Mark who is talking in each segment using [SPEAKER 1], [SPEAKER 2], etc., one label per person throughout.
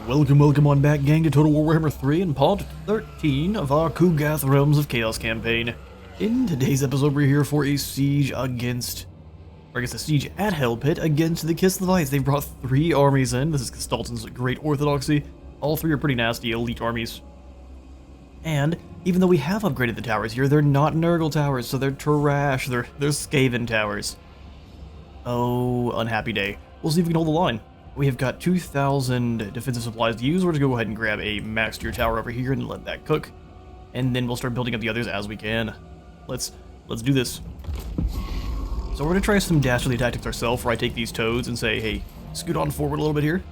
[SPEAKER 1] Welcome on back, gang, to Total War Warhammer 3 and part 13 of our Kugath Realms of Chaos campaign. In today's episode, we're here for a siege against, or I guess a siege at Hell Pit against the Kislevites. They've brought 3 armies in. This is Gestalton's Great Orthodoxy. All 3 are pretty nasty, elite armies. And even though we have upgraded the towers here, they're not Nurgle towers, so they're trash. They're Skaven towers. Oh, unhappy day. We'll see if we can hold the line. We have got 2,000 defensive supplies to use. We're going to go ahead and grab a max tier tower over here and let that cook. And then we'll start building up the others as we can. Let's do this. So we're going to try some dastardly tactics ourselves, where I take these toads and say, hey, scoot on forward a little bit here.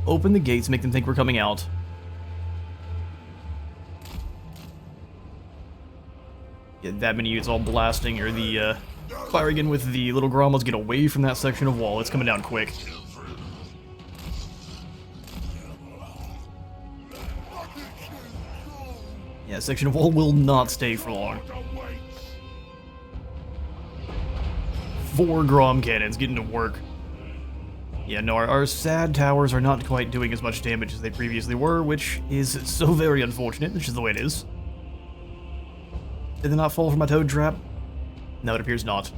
[SPEAKER 1] Open the gates, make them think we're coming out. Get that many units all blasting, or the firing in with the little Gromlets. Get away from that section of wall. It's coming down quick. Yeah, section of wall will not stay for long. 4 Grom cannons getting to work. Yeah, no, our sad towers are not quite doing as much damage as they previously were, which is so very unfortunate. It's just the way it is. Did they not fall for my toad trap? No, it appears not.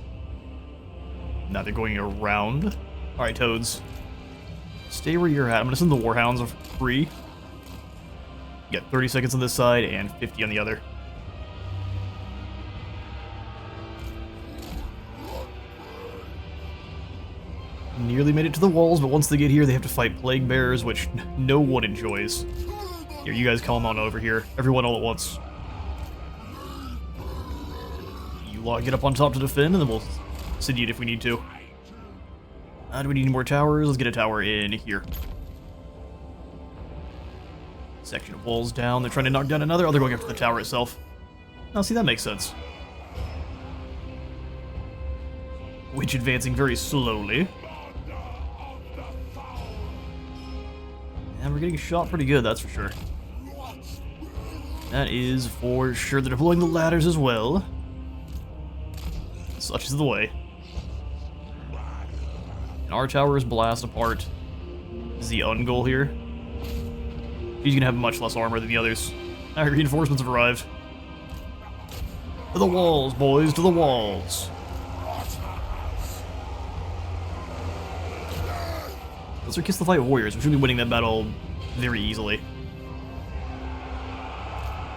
[SPEAKER 1] Now they're going around. Alright, toads. Stay where you're at. I'm gonna send the Warhounds free. You got 30 seconds on this side and 50 on the other. Nearly made it to the walls, but once they get here, they have to fight plague bearers, which no one enjoys. Here, you guys come on over here. Everyone all at once. You lot get up on top to defend, and then we'll send you if we need to. Do we need any more towers? Let's get a tower in here. Section of walls down. They're trying to knock down another. Oh, they're going after the tower itself. Now, see, that makes sense. Which advancing very slowly. And we're getting shot pretty good, that's for sure. That is for sure. They're deploying the ladders as well. Such is the way. And our towers blast apart the Ungol here. He's gonna have much less armor than the others. Our reinforcements have arrived. To the walls, boys, to the walls. Those are Kislev warriors. We should be winning that battle very easily.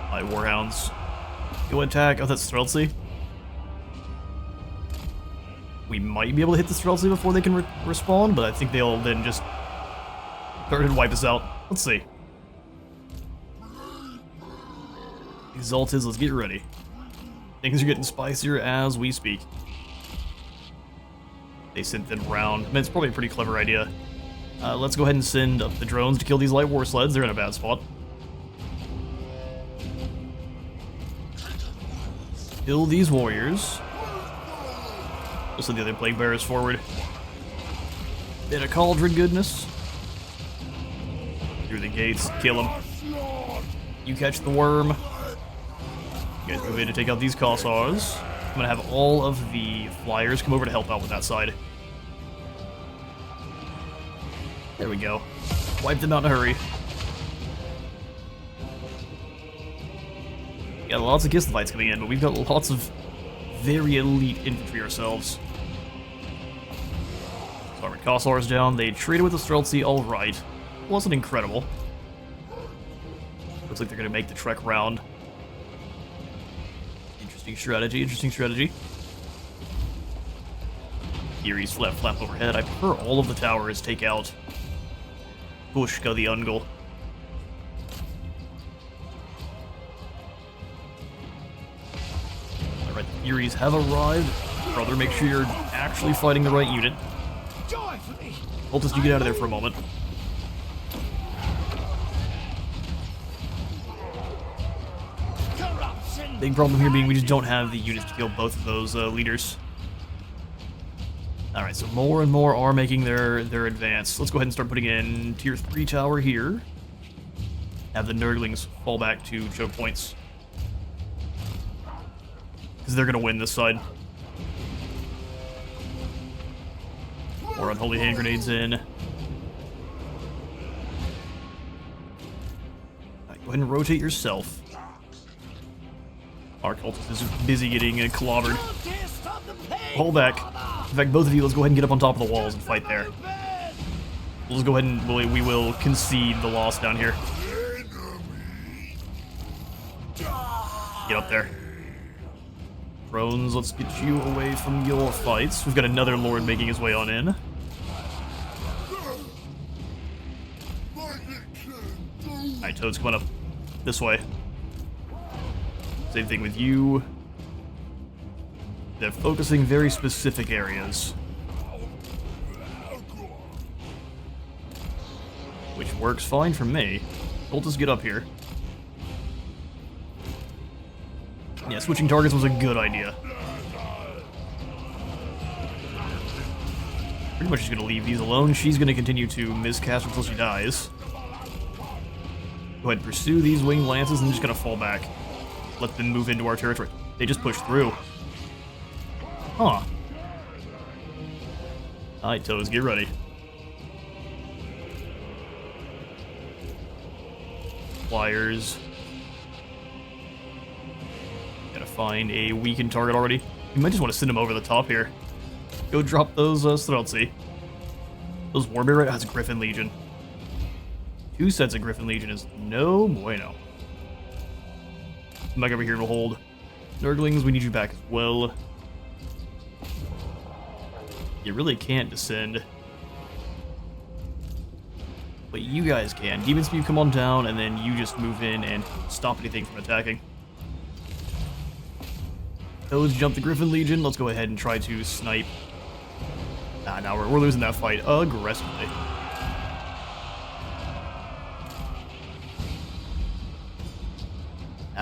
[SPEAKER 1] Alright, Warhounds. Go attack. Oh, that's Streltsy. We might be able to hit the Streltsy before they can respawn, but I think they'll then just start and wipe us out. Let's see. Exalted, let's get ready. Things are getting spicier as we speak. They sent them round. I mean, it's probably a pretty clever idea. Let's go ahead and send up the drones to kill these light war sleds. They're in a bad spot. Kill these warriors. We'll send the other plague bearers forward. Bit of cauldron goodness. Through the gates, kill them. You catch the worm. You guys move in to take out these Kossars. I'm gonna have all of the flyers come over to help out with that side. There we go. Wipe them out in a hurry. Got lots of Kislevites coming in, but we've got lots of very elite infantry ourselves. So our Kossars down. They traded with the Streltsy, alright. Wasn't incredible. Looks like they're gonna make the trek round. Interesting strategy, interesting strategy. Eerie's flap overhead. I prefer all of the towers take out Pushka the Ungol. Alright, the Furies have arrived. Brother, make sure you're actually fighting the right unit. Cultist, you get out of there for a moment. Big problem here being we just don't have the units to kill both of those leaders. Alright, so more and more are making their advance. Let's go ahead and start putting in tier 3 tower here. Have the Nurglings fall back to choke points. Because they're going to win this side. More unholy hand grenades in. Go ahead and rotate yourself. Our cultist is busy getting clobbered. Hold back. In fact, both of you, let's go ahead and get up on top of the walls and fight there. We'll just go ahead and we will concede the loss down here. Get up there. Drones, let's get you away from your fights. We've got another lord making his way on in. Alright, Toad's coming up this way. Same thing with you. They're focusing very specific areas. Which works fine for me. We'll just get up here. Yeah, switching targets was a good idea. Pretty much just gonna leave these alone. She's gonna continue to miscast until she dies. Go ahead and pursue these winged lances and just gonna fall back. Let them move into our territory. They just pushed through. Huh. Alright, Toes, get ready. Flyers. Gotta find a weakened target already. You might just want to send them over the top here. Go drop those, so they don't see. Those Warbear right has Griffin Legion. 2 sets of Griffin Legion is no bueno. Come back over here and we'll hold. Nurglings, we need you back as well. You really can't descend. But you guys can. Demon Speed, come on down, and then you just move in and stop anything from attacking. Those jump the Griffin Legion. Let's go ahead and try to snipe. Now we're losing that fight aggressively.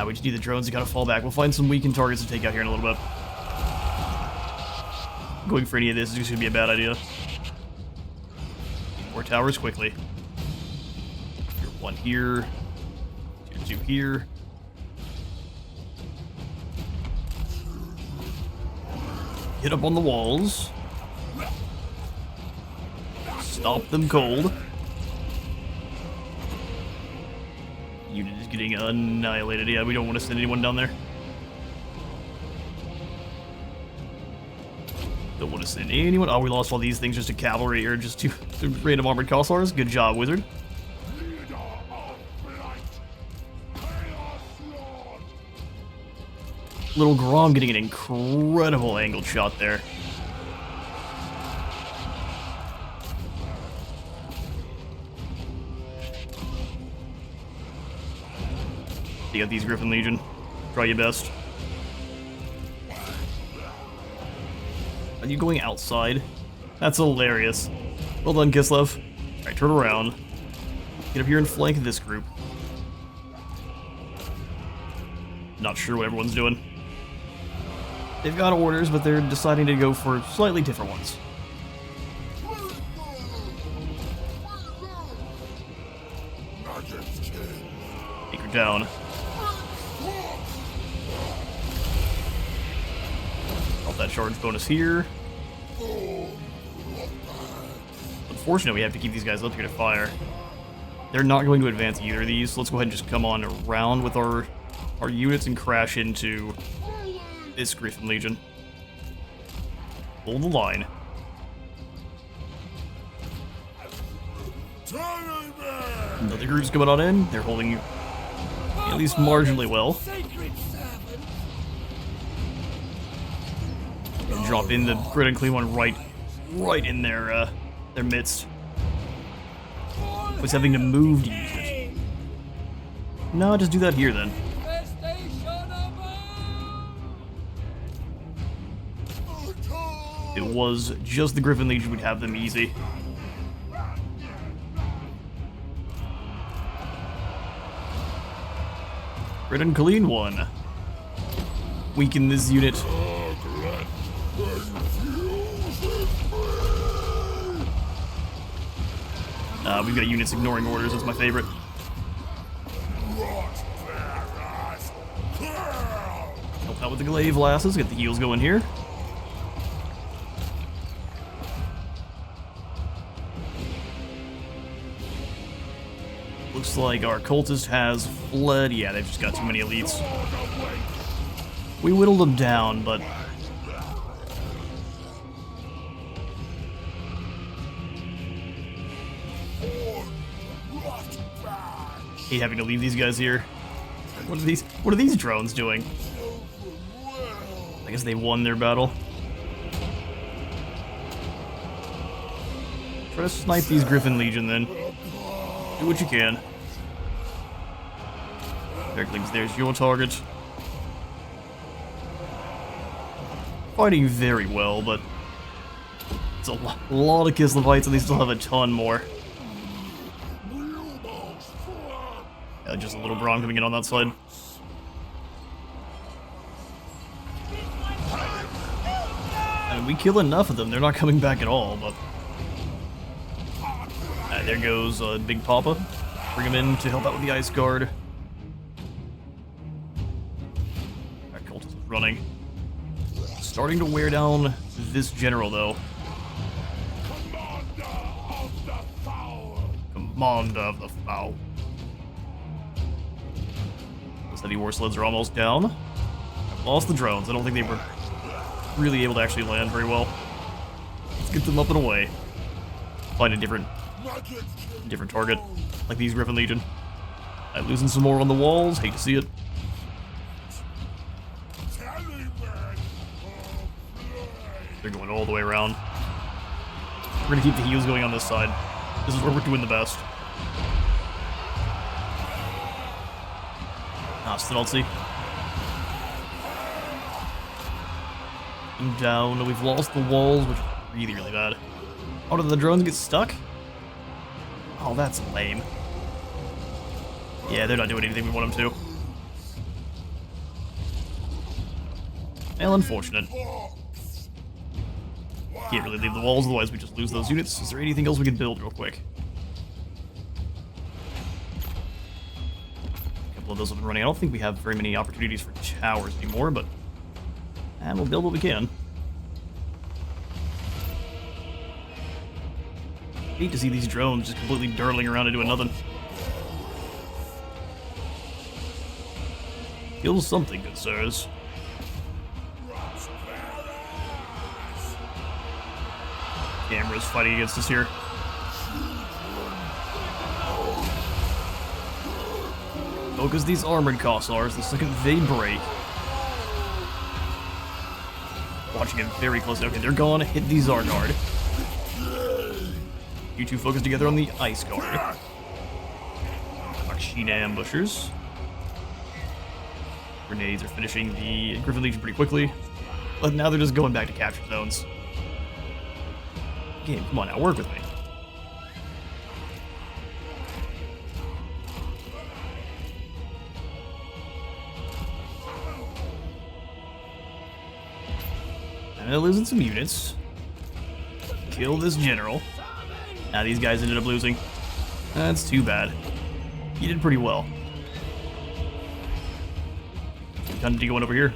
[SPEAKER 1] We just need the drones to kind of fall back. We'll find some weakened targets to take out here in a little bit. Going for any of this is just going to be a bad idea. More towers quickly. Tier 1 here. Tier 2 here. Hit up on the walls. Stop them cold. Unit is getting annihilated. Yeah, we don't want to send anyone down there. Don't want to send anyone. Oh, we lost all these things just to cavalry or just to random armored Kossars. Good job, wizard. Little Grom getting an incredible angled shot there. You got these Griffin Legion. Try your best. Are you going outside? That's hilarious. Well done, Kislev. Alright, turn around. Get up here and flank this group. Not sure what everyone's doing. They've got orders, but they're deciding to go for slightly different ones. Take her down. That charge bonus here. Unfortunately, we have to keep these guys up here to fire. They're not going to advance either of these, so let's go ahead and just come on around with our units and crash into this Griffin Legion. Hold the line. Another group's coming on in. They're holding at least marginally well. Drop in the grid and clean one right in their midst. Was having to move to use it. No, just do that here then. It was just the Griffin Legion would have them easy. Grid and clean one. Weaken this unit. We've got units ignoring orders, that's my favorite. Help out with the glaive lasses, get the heals going here. Looks like our cultist has fled. Yeah, they've just got too many elites. We whittled them down, but... hate having to leave these guys here. What are these drones doing? I guess they won their battle. Try to snipe these Griffin Legion then. Do what you can. Earthlings, there's your target. Fighting very well, but it's a lot of Kislevites and they still have a ton more. Just a little Brawn coming in on that side. I mean, we kill enough of them, they're not coming back at all, but... there goes Big Papa. Bring him in to help out with the Ice Guard. Our cultist is running. Starting to wear down this general, though. Commander of the Foul. Those heavy war sleds are almost down. I've lost the drones. I don't think they were really able to actually land very well. Let's get them up and away. Find a different target, like these Griffin Legion. I'm losing some more on the walls. Hate to see it. They're going all the way around. We're gonna keep the heals going on this side. This is where we're doing the best. Stealthy. I'm down. We've lost the walls, which is really, really bad. Oh, did the drones get stuck? Oh, that's lame. Yeah, they're not doing anything we want them to. Well, unfortunate. Can't really leave the walls, otherwise we just lose those units. Is there anything else we can build real quick? A couple of those have been running. I don't think we have very many opportunities for towers anymore, but... and we'll build what we can. Hate to see these drones just completely dirtling around and doing nothing. Kill something, good sirs. Camera's fighting against us here. Focus these armored Kossars the second they break. Watching it very closely. Okay, they're gone. Hit the Zargard. You two focus together on the Ice Guard. Machine ambushers. Grenades are finishing the Griffin Legion pretty quickly. But now they're just going back to capture zones. Game, come on now, work with me. And they're losing some units. Kill this general. Now these guys ended up losing. That's too bad. He did pretty well. Time to go over here.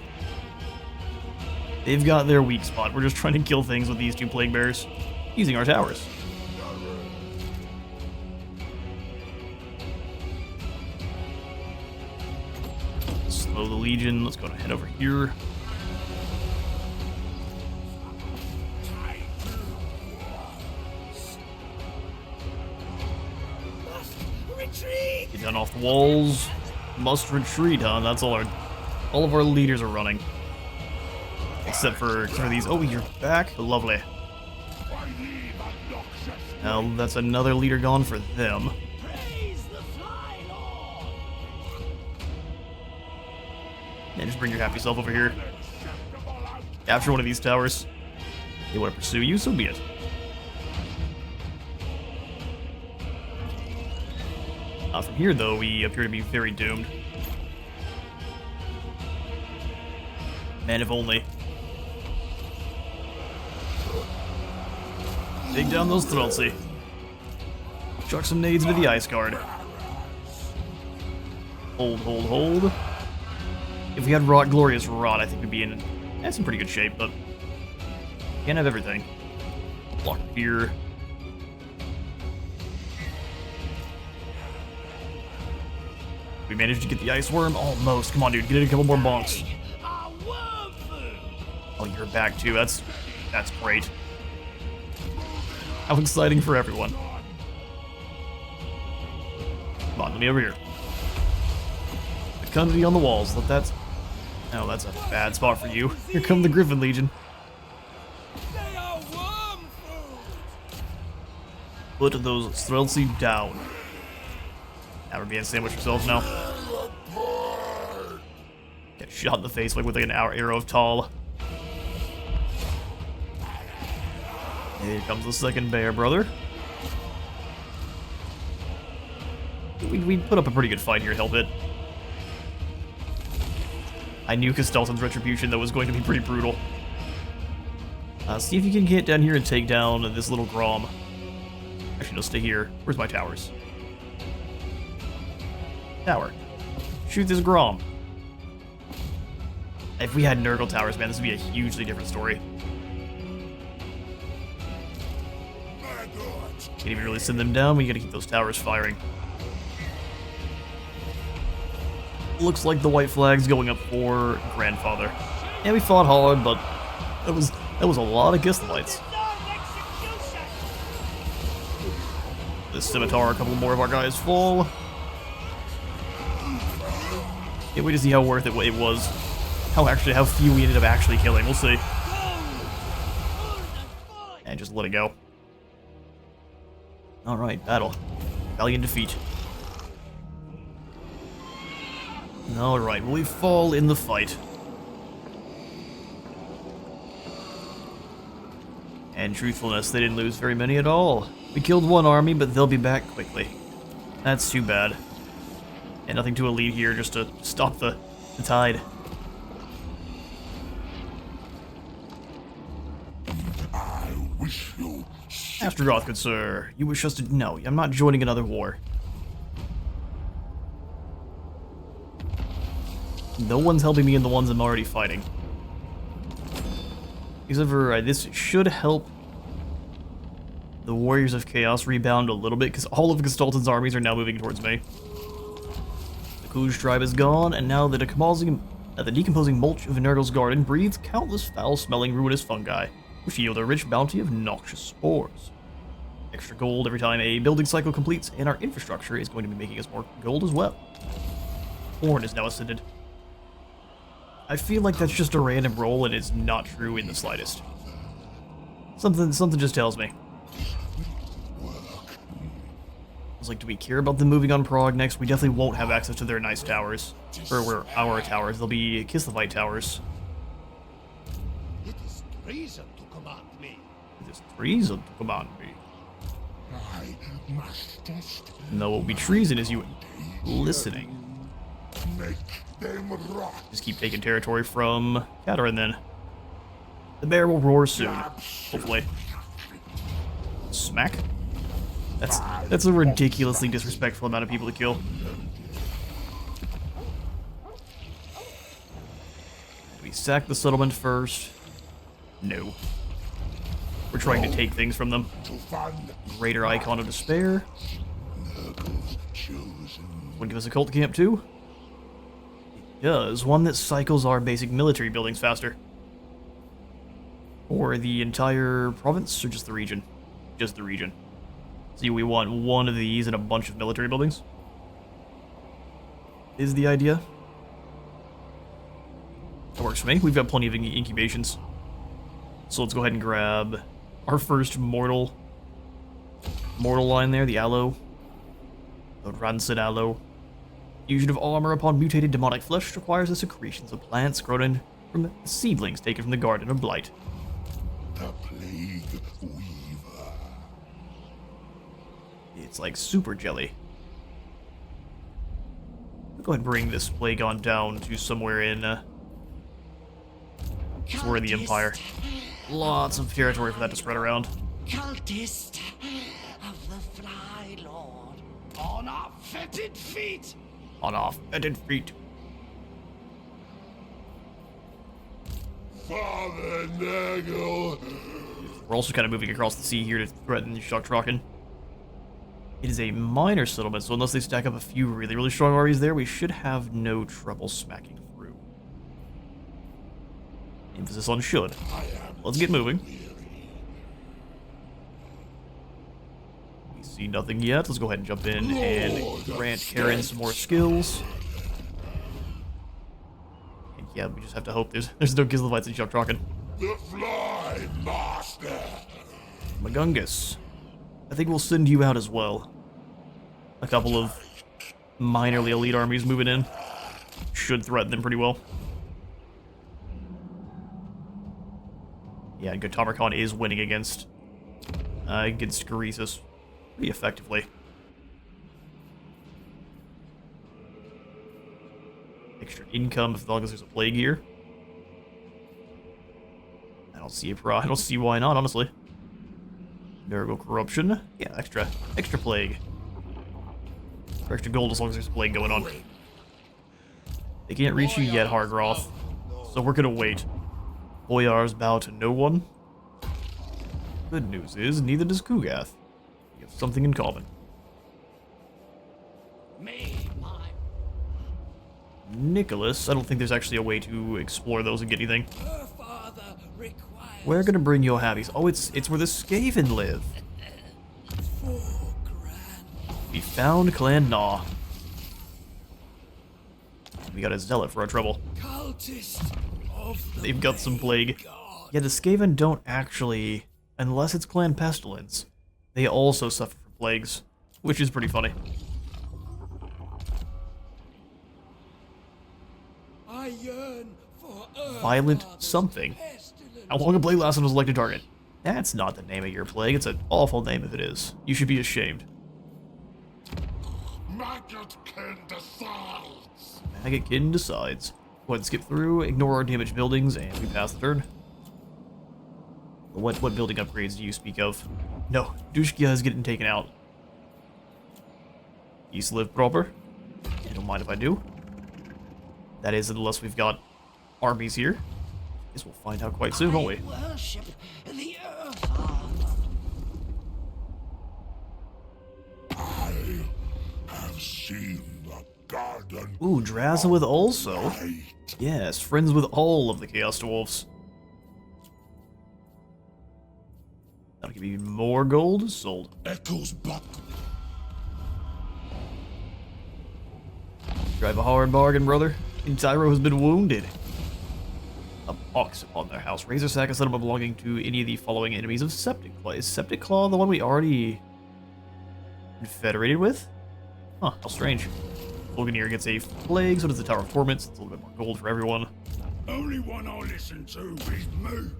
[SPEAKER 1] They've got their weak spot. We're just trying to kill things with these two plague bears using our towers. Slow the Legion. Let's go ahead over here. Get down off the walls. Must retreat, huh? That's all of our leaders are running. Except for these. Oh, you're back? Lovely. Now that's another leader gone for them. Yeah, just bring your happy self over here. Capture one of these towers. They want to pursue you, so be it. From here, though, we appear to be very doomed. Man, if only. Take down those Thralsi. Chuck some nades into the Ice Guard. Hold, hold, hold. If we had Glorious Rot, I think we'd be in some pretty good shape, but can't have everything. Block here. We managed to get the ice worm? Almost. Come on, dude. Get it a couple more bonks. Oh, you're back too. That's great. How exciting for everyone. Come on, let me over here. Fecundity on the walls. Let that... Oh, that's a bad spot for you. Here come the Griffin Legion. Put those Streltsy down. Now we're being sandwiched ourselves now. Get shot in the face like with an arrow of Tal. Here comes the second bear, brother. We put up a pretty good fight here, Hellpit. I knew Kistelton's retribution, though, was going to be pretty brutal. See if you can get down here and take down this little Grom. Actually, no, stay here. Where's my towers? Tower. Shoot this Grom. If we had Nurgle towers, man, this would be a hugely different story. Can't even really send them down. We gotta keep those towers firing. Looks like the white flag's going up for Grandfather. Yeah, we fought hard, but that was a lot of Kislevites. This scimitar, a couple more of our guys fall. Can't wait to see how worth it was. How few we ended up actually killing. We'll see. And just let it go. Alright, battle. Valiant defeat. Alright, well, we fall in the fight. And truthfulness, they didn't lose very many at all. We killed one army, but they'll be back quickly. That's too bad. And nothing too elite here just to stop the tide.
[SPEAKER 2] I wish you...
[SPEAKER 1] Astrogoth, good sir. You wish us to... No, I'm not joining another war. No one's helping me in the ones I'm already fighting. Except for, this should help the Warriors of Chaos rebound a little bit, because all of Kistelton's armies are now moving towards me. The Kuj tribe is gone, and now the decomposing mulch of Nurgle's garden breathes countless foul-smelling ruinous fungi, which yield a rich bounty of noxious spores. Extra gold every time a building cycle completes, and our infrastructure is going to be making us more gold as well. Horn is now ascended. I feel like that's just a random roll and it's not true in the slightest. Something just tells me. I was like, do we care about them moving on Prague next? We definitely won't have access to their nice towers. Or our towers. They'll be Kislevite towers.
[SPEAKER 3] It is treason to command me.
[SPEAKER 1] It is treason to command me.
[SPEAKER 2] I must test...
[SPEAKER 1] No, what will be treason is you listening.
[SPEAKER 2] Make them rot.
[SPEAKER 1] Just keep taking territory from Katarin then. The bear will roar soon, hopefully. Smack? That's a ridiculously disrespectful amount of people to kill. Do we sack the settlement first? No. We're trying to take things from them. Greater Icon of Despair. Want to give us a cult camp too? It does. One that cycles our basic military buildings faster. Or the entire province, or just the region? Just the region. See, we want one of these and a bunch of military buildings. Is the idea. That works for me. We've got plenty of incubations. So let's go ahead and grab our first mortal line there, the aloe. The rancid aloe. Fusion of armor upon mutated demonic flesh requires the secretions of plants grown from seedlings taken from the Garden of Blight.
[SPEAKER 2] The Plague Weaver.
[SPEAKER 1] It's like super jelly. I'll go ahead and bring this plague on down to somewhere in the Empire. Lots of territory for that to spread around.
[SPEAKER 3] Cultist of the Fly Lord, on our fetid feet.
[SPEAKER 1] On our fetid feet.
[SPEAKER 2] Father Nurgle.
[SPEAKER 1] We're also kind of moving across the sea here to threaten Shoktraken. It is a minor settlement, so unless they stack up a few really, really strong armies there, we should have no trouble smacking through. Emphasis on should. Let's get moving. We see nothing yet. Let's go ahead and jump in and grant Karen some more skills. And yeah, we just have to hope there's no Kislevites in Shop-Traken.
[SPEAKER 2] The Fly Master!
[SPEAKER 1] Magungus. I think we'll send you out as well. A couple of minorly elite armies moving in. Should threaten them pretty well. Yeah, good. Tamarkhan is winning against Greasus pretty effectively. Extra income as long as there's a plague here. I don't see why not, honestly. Miracle corruption. Yeah, extra plague. Or extra gold as long as there's a plague going on. They can't reach you yet, Hargroth. So we're gonna wait. Boyar's bow to no one. Good news is, neither does Kugath. We have something in common. Nicholas, I don't think there's actually a way to explore those and get anything. We're gonna bring your habbies. Oh, it's where the Skaven live. We found Clan Gnaw. We got a zealot for our trouble. They've got some plague. Yeah, the Skaven don't actually, unless it's Clan Pestilence, they also suffer from plagues, which is pretty funny. Violent something. How long a plague lasted was elected target. That's not the name of your plague. It's an awful name if it is. You should be ashamed.
[SPEAKER 2] Maggotkin decides!
[SPEAKER 1] Maggotkin decides. Go ahead and skip through, ignore our damaged buildings, and we pass the turn. What building upgrades do you speak of? No, Dushkia is getting taken out. Kislev proper. I don't mind if I do. That is, unless we've got armies here. Guess we'll find out quite soon, won't we?
[SPEAKER 3] Worship the Earth.
[SPEAKER 2] I have seen the garden.
[SPEAKER 1] Ooh, Drazawith also.
[SPEAKER 2] Light.
[SPEAKER 1] Yes, friends with all of the Chaos Dwarfs. That'll give you even more gold. Sold.
[SPEAKER 2] Echoes buck.
[SPEAKER 1] Drive a hard bargain, brother. And Tyro has been wounded. A pox upon their house. Razor Sack is settlement belonging to any of the following enemies of Septic Claw. Is Septic Claw the one we already confederated with? Huh, how strange. Fulganir gets a plague, so does the Tower of Torments. It's a little bit more gold for everyone.
[SPEAKER 2] Only one I listen to is me.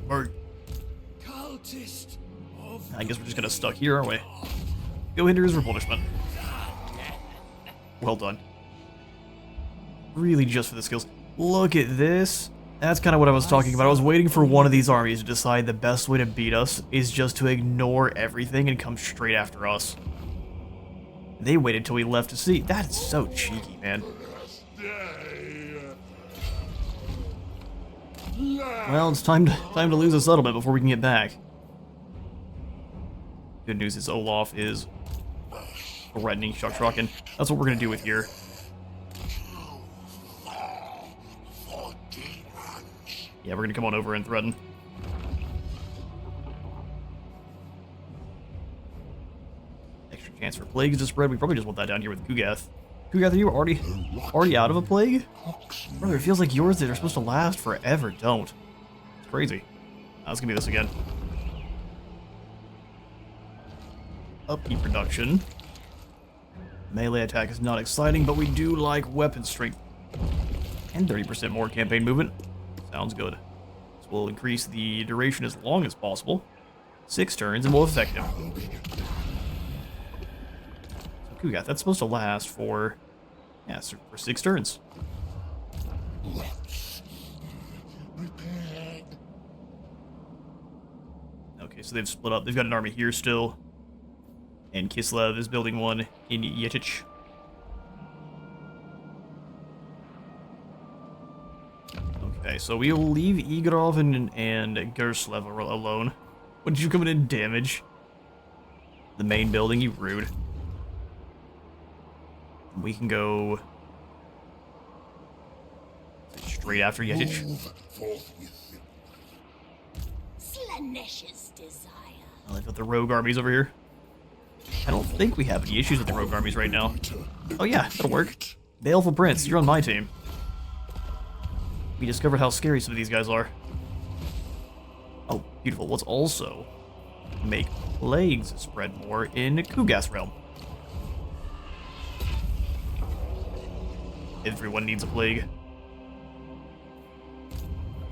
[SPEAKER 1] Or
[SPEAKER 3] Cultist of
[SPEAKER 1] I guess we're just kind of stuck here, aren't we? Go hinder his replenishment. Well done. Really just for the skills. Look at this. That's kind of what I was talking about. I was waiting for one of these armies to decide the best way to beat us is just to ignore everything and come straight after us. They waited till we left to see. That's so cheeky, man. Well, it's time to lose a settlement before we can get back. Good news is Olaf is threatening Shop-Traken. That's what we're gonna do with here. Yeah, we're gonna come on over and threaten. Extra chance for plagues to spread. We probably just want that down here with Kugath. Kugath, are you already out of a plague? Brother, it feels like yours that are supposed to last forever don't. It's crazy. It's gonna be this again. Upkeep production. Melee attack is not exciting, but we do like weapon strength. And 30% more campaign movement. Sounds good. So we'll increase the duration as long as possible. 6 turns, and we'll affect him. So Kugath, that's supposed to last for, yeah, for 6 turns. Okay, so they've split up. They've got an army here still. And Kislev is building one in Yetich. Okay, so we'll leave Igorov and Gerslev alone. What did you come in damage? The main building, you rude. We can go straight after Yetich.
[SPEAKER 2] Move forthwith.
[SPEAKER 4] Slanesh's desire.
[SPEAKER 1] Oh, they've got the rogue armies over here. I don't think we have any issues with the rogue armies right now. Oh yeah, that'll work. Baleful Prince, you're on my team. We discovered how scary some of these guys are. Oh, beautiful. Let's also make plagues spread more in Kugas realm. Everyone needs a plague.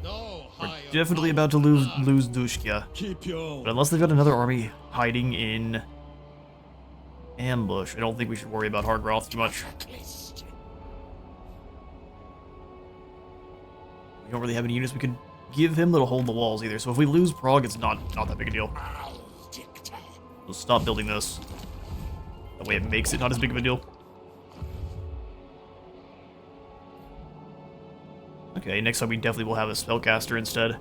[SPEAKER 3] No,
[SPEAKER 1] We're definitely about to lose Dushkia.
[SPEAKER 3] Keep your
[SPEAKER 1] But unless they've got another army hiding in ambush, I don't think we should worry about Hargroth too much. We don't really have any units we could give him that'll hold the walls either, so if we lose Prague, it's not that big a deal. We'll stop building this. That way it makes it not as big of a deal. Okay, next time we definitely will have a spellcaster instead.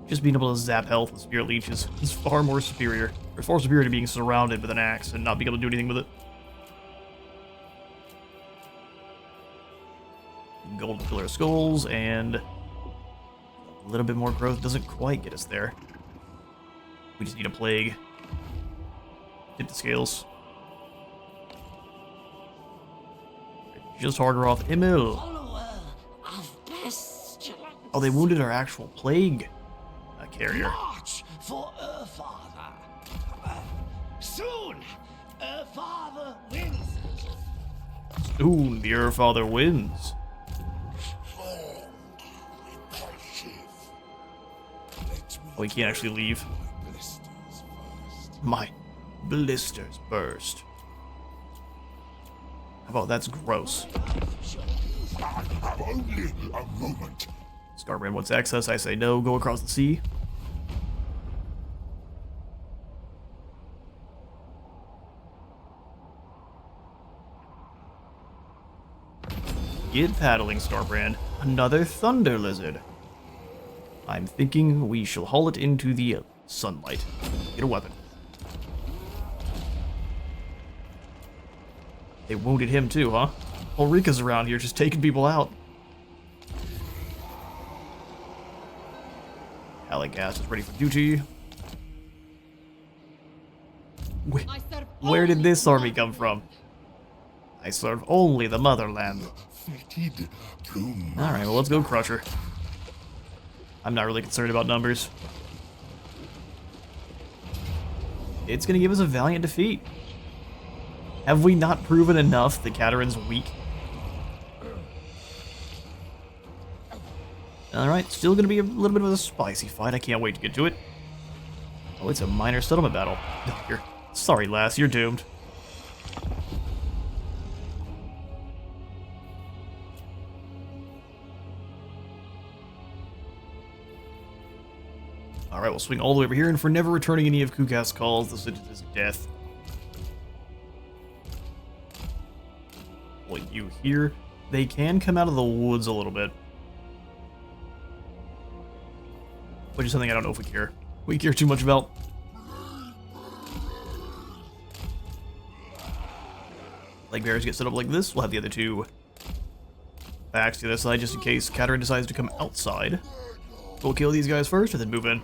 [SPEAKER 1] Just being able to zap health with Spirit Leech is far more superior. Or far superior to being surrounded with an axe and not being able to do anything with it. Golden Pillar of Skulls, and a little bit more growth doesn't quite get us there. We just need a plague. Tip the scales. Just Hargroth, Emil.
[SPEAKER 4] Follower of pestilence.
[SPEAKER 1] Oh, they wounded our actual plague carrier.
[SPEAKER 3] march for Father. Soon, Father wins.
[SPEAKER 1] Soon, the Urfather wins. Oh, we can't actually leave. My blisters burst. How about that's gross?
[SPEAKER 2] I have only a moment.
[SPEAKER 1] Scarbrand wants access. I say no. Go across the sea. Get paddling, Starbrand. Another thunder lizard. I'm thinking we shall haul it into the sunlight. Get a weapon. They wounded him too, huh? Ulrika's around here just taking people out. Alagast is ready for duty. Where did this army come from? I serve only the motherland.
[SPEAKER 2] Fated to
[SPEAKER 1] Alright, well, let's go Crusher. I'm not really concerned about numbers. It's gonna give us a valiant defeat. Have we not proven enough that Katarin's weak? Alright, still gonna be a little bit of a spicy fight. I can't wait to get to it. Oh, it's a minor settlement battle. Sorry, lass, you're doomed. Alright, we'll swing all the way over here, and for never returning any of Kugas' calls, the sentence is death. Well, you hear, they can come out of the woods a little bit. Which is something I don't know if we care. We care too much about. Like bears get set up like this, we'll have the other two backs to the other side just in case Katarin decides to come outside. We'll kill these guys first and then move in.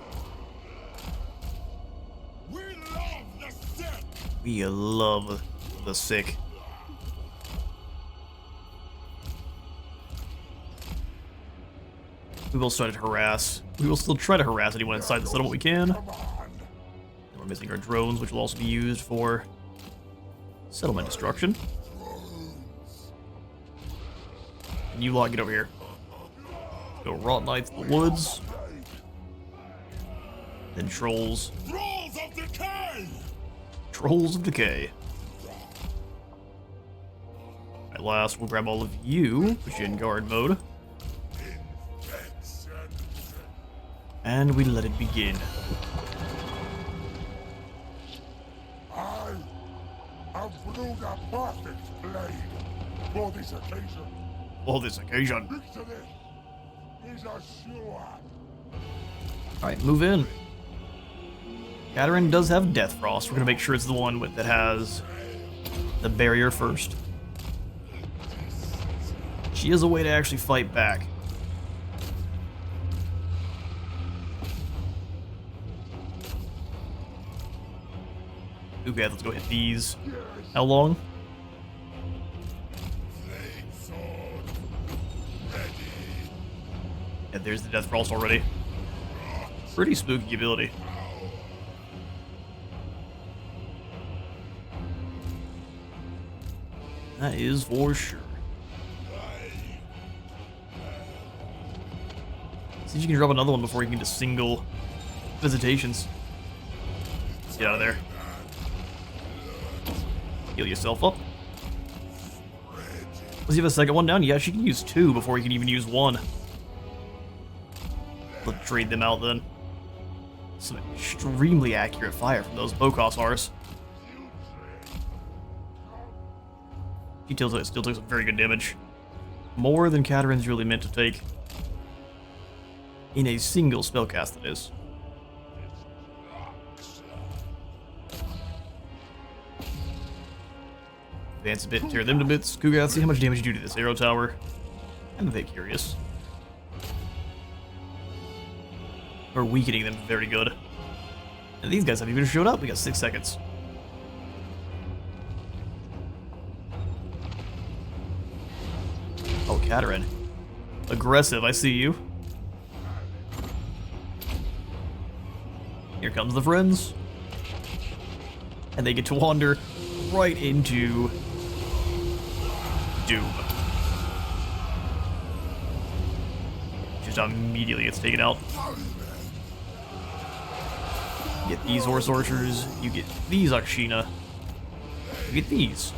[SPEAKER 1] We love the sick. We will start to harass. We will still try to harass anyone inside the settlement we can. And we're missing our drones, which will also be used for settlement destruction. And you lot, get over here. Go Rot Knights in the woods. Then Trolls.
[SPEAKER 2] Trolls of Decay!
[SPEAKER 1] Trolls of Decay. At last, we'll grab all of you, put you in guard mode. And we let it begin.
[SPEAKER 2] I have brewed a perfect blade for this occasion.
[SPEAKER 1] For this occasion.
[SPEAKER 2] Victory is assured.
[SPEAKER 1] Alright, move in. Katerin does have Death Frost. We're gonna make sure it's the one that has the barrier first. She has a way to actually fight back. Okay, let's go hit these. How long? Yeah, there's the Death Frost already. Pretty spooky ability. That is for sure. See if you can drop another one before you can just single visitations. Get out of there. Heal yourself up. Does he have a second one down? Yeah, she can use two before he can even use one. Let's trade them out then. Some extremely accurate fire from those Bokosars. He still takes some very good damage. More than Katerin's really meant to take. In a single spellcast, that is. Advance a bit, tear them to bits. Kugath, see how much damage you do to this arrow tower. I'm a bit curious. Or weakening them very good. And these guys haven't even showed up. We got 6 seconds. Oh, Katerin. Aggressive, I see you. Here comes the friends. And they get to wander right into doom. Just immediately gets taken out. You get these Horse Archers, you get these Akshina, you get these.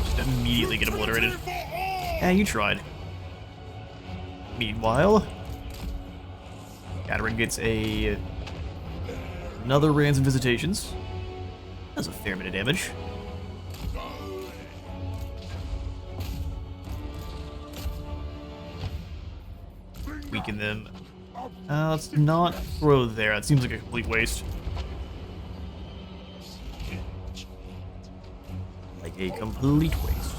[SPEAKER 1] Just immediately get obliterated. Yeah, you tried. Meanwhile, Katerin gets another Ransom Visitations. That's a fair bit of damage. Weaken them. Let's not throw there. That seems like a complete waste. Like a complete waste.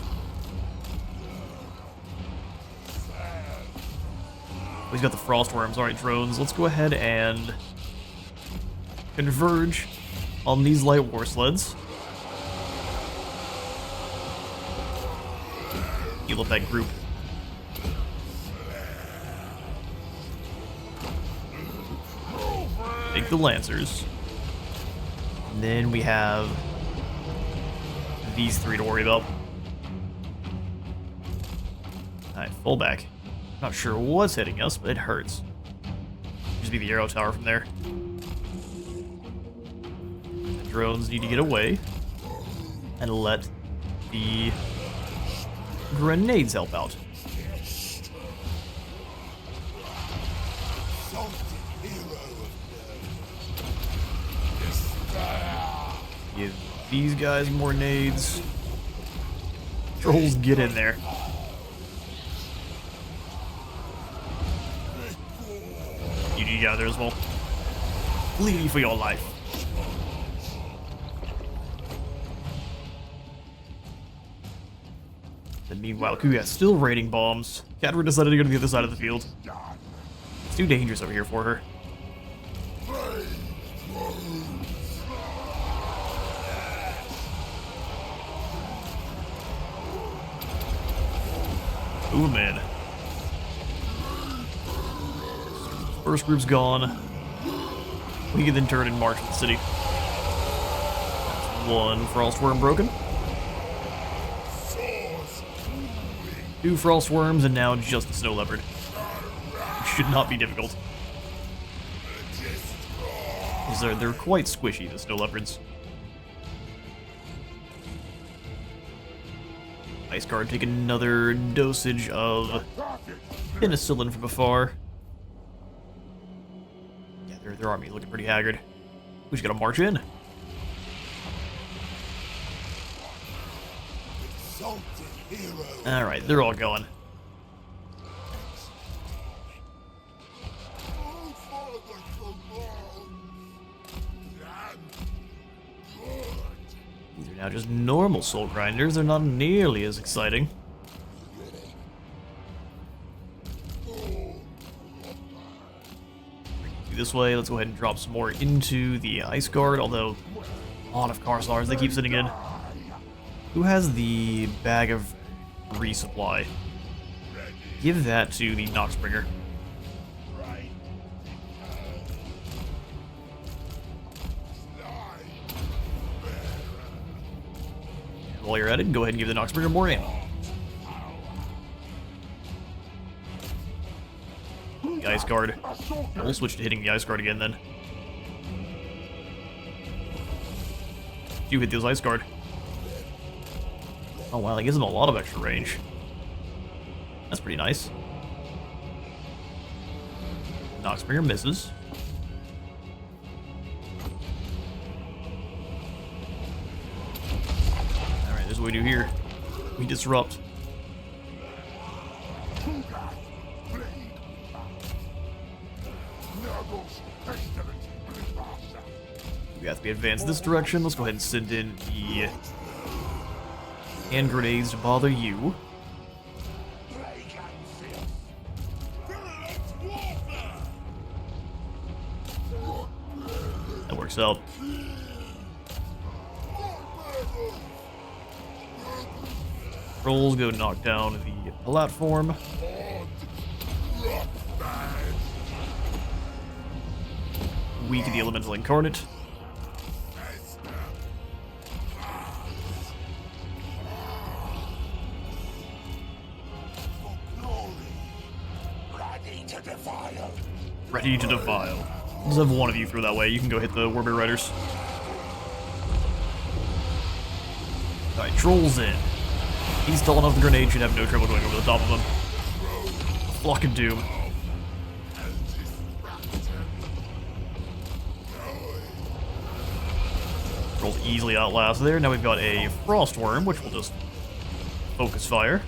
[SPEAKER 1] He's got the frost worms. Alright, drones. Let's go ahead and converge on these light war sleds. Heal up that group. Take the Lancers. And then we have these three to worry about. Alright, full back. Not sure what's hitting us, but it hurts. Just be the arrow tower from there. The drones need to get away and let the grenades help out. Give these guys more nades. Trolls, get in there. You need to get out there as well. Flee for your life. And meanwhile, Kuga's still raiding bombs. Katerin decided to go to the other side of the field. It's too dangerous over here for her. Ooh, man. First group's gone. We can then turn and march to the city. That's one Frostworm broken. 2 Frostworms, and now just the Snow Leopard. It should not be difficult. They're quite squishy, the Snow Leopards. Ice Guard take another dosage of penicillin from afar. Yeah, their army looking pretty haggard. We just gotta march in. Alright, they're all going. These are now just normal soul grinders. They're not nearly as exciting. This way, let's go ahead and drop some more into the ice guard, although a lot of Karsars they keep sitting in. Who has the bag of resupply? Give that to the Noxbringer. While you're at it, go ahead and give the Noxbringer more ammo. The ice guard. We'll switch to hitting the ice guard again then. You hit this ice guard. Oh wow, that gives him a lot of extra range. That's pretty nice. Noxbringer misses. Alright, there's what we do here. We disrupt. We have to be advanced this direction. Let's go ahead and send in the hand grenades to bother you. That works out. Trolls go knock down the platform. Weaken the elemental incarnate. Ready to defile. Let's have one of you through that way. You can go hit the Warbear Riders. Alright, Trolls in. He's tall enough the grenade should have no trouble going over the top of him. Flock of Doom. Trolls easily outlast there. Now we've got a Frost Worm, which will just focus fire.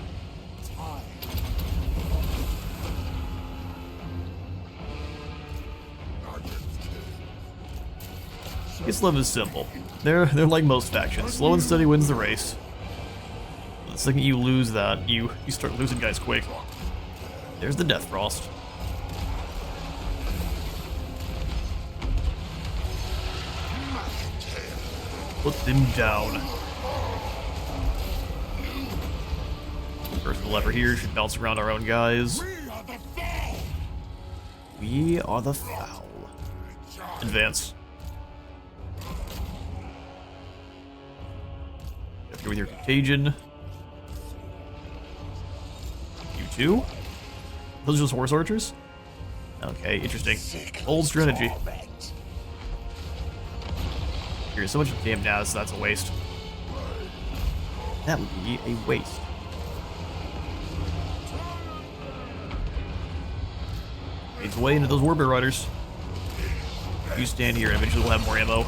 [SPEAKER 1] Kislev is simple. They're like most factions. Slow and steady wins the race. The second you lose that, you start losing guys quick. There's the Death Frost. Put them down. First lever here should bounce around our own guys. We are the foul. Advance. Up here with your Contagion. You too? Those are just horse archers? Okay, interesting. Old strategy. Here's so much damn Naz, that's a waste. That would be a waste. Fades away into those Warbear Riders. You stand here and eventually we'll have more ammo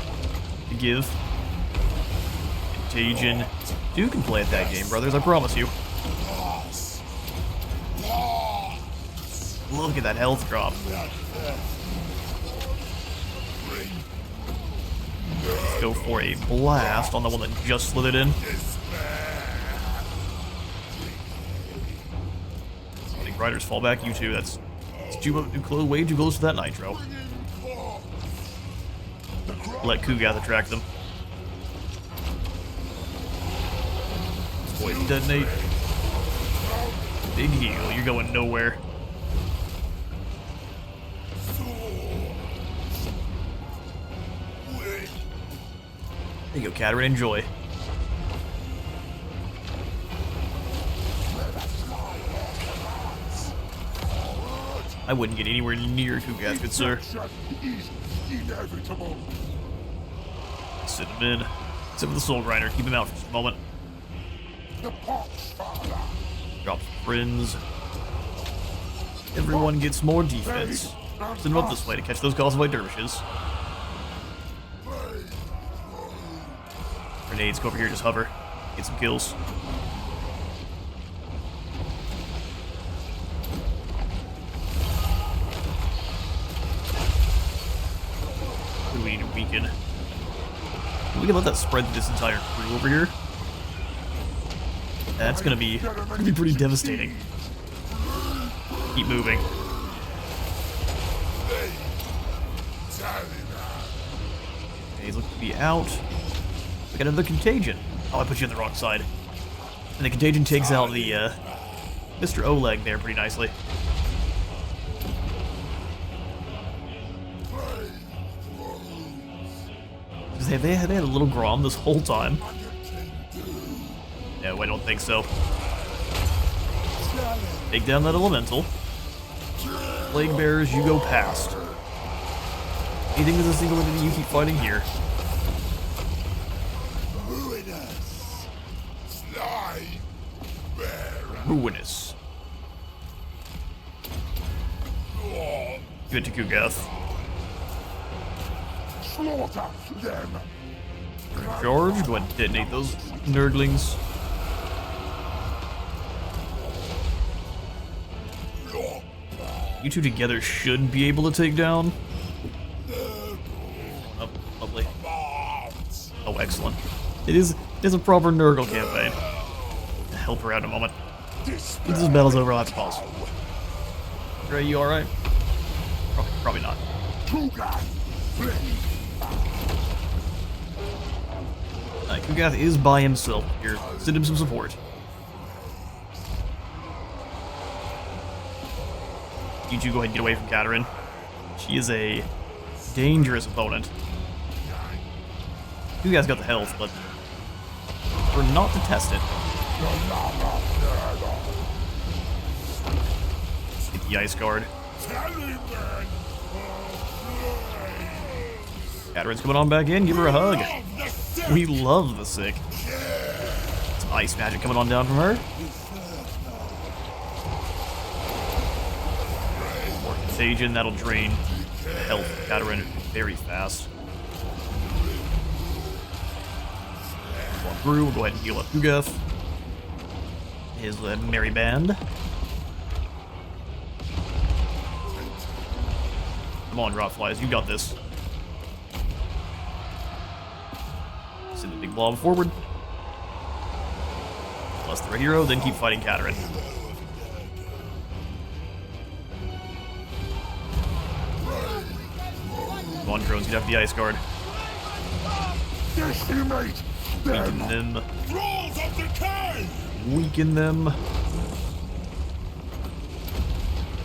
[SPEAKER 1] to give. Contagion. You can play at that game, brothers, I promise you. Look at that health drop. Let's go for a blast on the one that just slithered in. I think Riders fall back. You two, that's way too close to that nitro. Let Kugath attract them. Boy, detonate. Big heal, you're going nowhere. There you go, Caterin, enjoy. I wouldn't get anywhere near Kugath, good sir. Sit him in. Except for the Soul Grinder, keep him out for just a moment. Drops friends. Everyone gets more defense. Send them up this way to catch those Cosmic Dervishes. Grenades, go over here, just hover. Get some kills. Who do we need to weaken? We can let that spread through this entire crew over here. That's gonna be pretty devastating. Keep moving. Okay, he's looking to be out. We got another contagion. Oh, I put you on the wrong side. And the contagion takes out the Mr. Oleg there pretty nicely. They had a little Grom this whole time. No, I don't think so. Take down that elemental. Plague bearers, you go past. Anything that's a single entity, you keep fighting here. Ruinous. Good to Kugath.
[SPEAKER 2] Slaughter them.
[SPEAKER 1] George, go ahead and detonate those nerdlings. You two together should be able to take down. Oh, lovely. Oh, excellent. It is a proper Nurgle campaign. I'll help her out in a moment. Once this battle's over, I'll have to pause. Ray, you alright? Probably not. Kugath is by himself here. Send him some support. You two go ahead and get away from Katerin. She is a dangerous opponent. Kugath's got the health, but we're not to test it. Get the ice guard. Katerin's coming on back in. Give her a hug. We love the sick. Some ice magic coming on down from her. More contagion, that'll drain the health of Katerin very fast. Go on through, we'll go ahead and heal up Kugath. His merry band. Come on, drop flies, you got this. Send the big blob forward. Plus the red hero, then keep fighting Katerin. Come on, drones, you have the ice guard. Weaken them. Weaken them.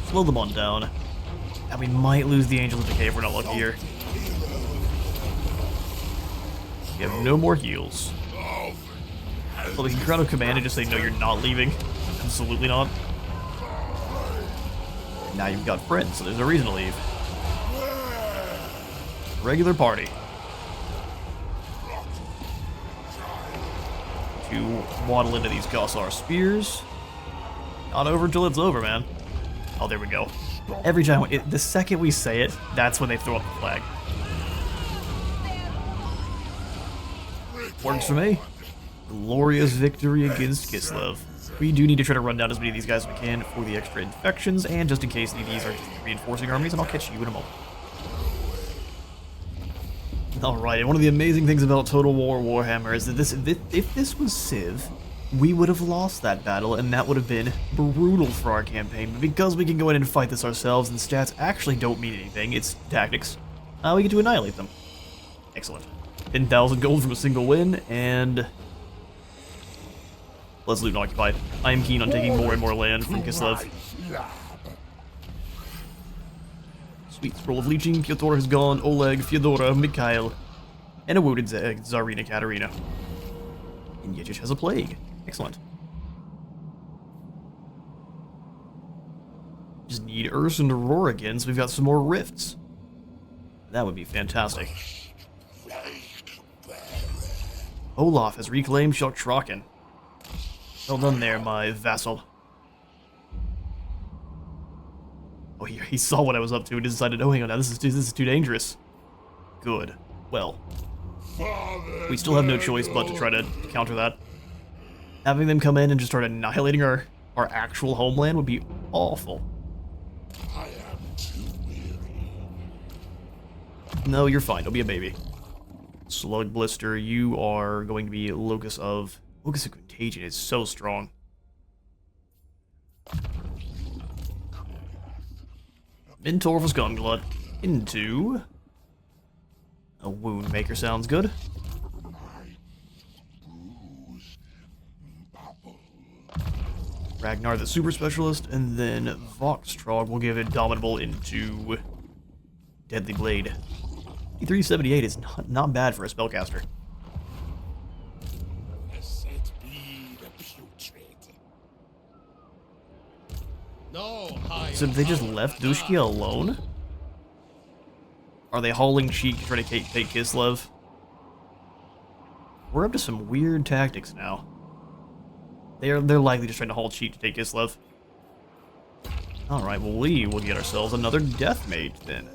[SPEAKER 1] Slow them on down. And we might lose the Angel of Decay if we're not lucky here. You have no more heals. Well, we can crowd of command and just say, no, you're not leaving. Absolutely not. Now you've got friends, so there's a reason to leave. Regular party. To waddle into these Gossar spears. Not over until it's over, man. Oh, there we go. Every time, the second we say it, that's when they throw up the flag. Works for me. Glorious victory against Kislev. We do need to try to run down as many of these guys as we can for the extra infections, and just in case any of these are just reinforcing armies, and I'll catch you in a moment. Alright, and one of the amazing things about Total War Warhammer is that if this was Civ, we would have lost that battle, and that would have been brutal for our campaign. But because we can go in and fight this ourselves, and stats actually don't mean anything, it's tactics, we get to annihilate them. Excellent. 10,000 gold from a single win, and let's loot and occupy. I am keen on taking more and more land from Kislev. Sweet scroll of leeching. Piotr has gone. Oleg, Fyodora, Mikhail, and a wounded Tsarina Katerina. And Yiddish has a plague. Excellent. Just need Urs and Aurora again, so we've got some more rifts. That would be fantastic. Olaf has reclaimed Shaltraken. Well done there, my vassal. Oh, he saw what I was up to and decided, oh, hang on, now this is too dangerous. Good. Well, we still have no choice but to try to counter that. Having them come in and just start annihilating our actual homeland would be awful.
[SPEAKER 2] I am too weary.
[SPEAKER 1] No, you're fine. Don't be a baby. Slug Blister, you are going to be Locus of Contagion is so strong. Mentor for Scumglut into a Wound Maker sounds good. Ragnar the Super Specialist, and then Voxtrog will give Indomitable into Deadly Blade. 378 is not bad for a spellcaster.
[SPEAKER 3] Blessed be the putrid. No higher.
[SPEAKER 1] So they just left Dushki alone? Are they hauling cheek to try to take Kislev? We're up to some weird tactics now. They're likely just trying to haul cheek to take Kislev. Alright, well we will get ourselves another Death Mage then.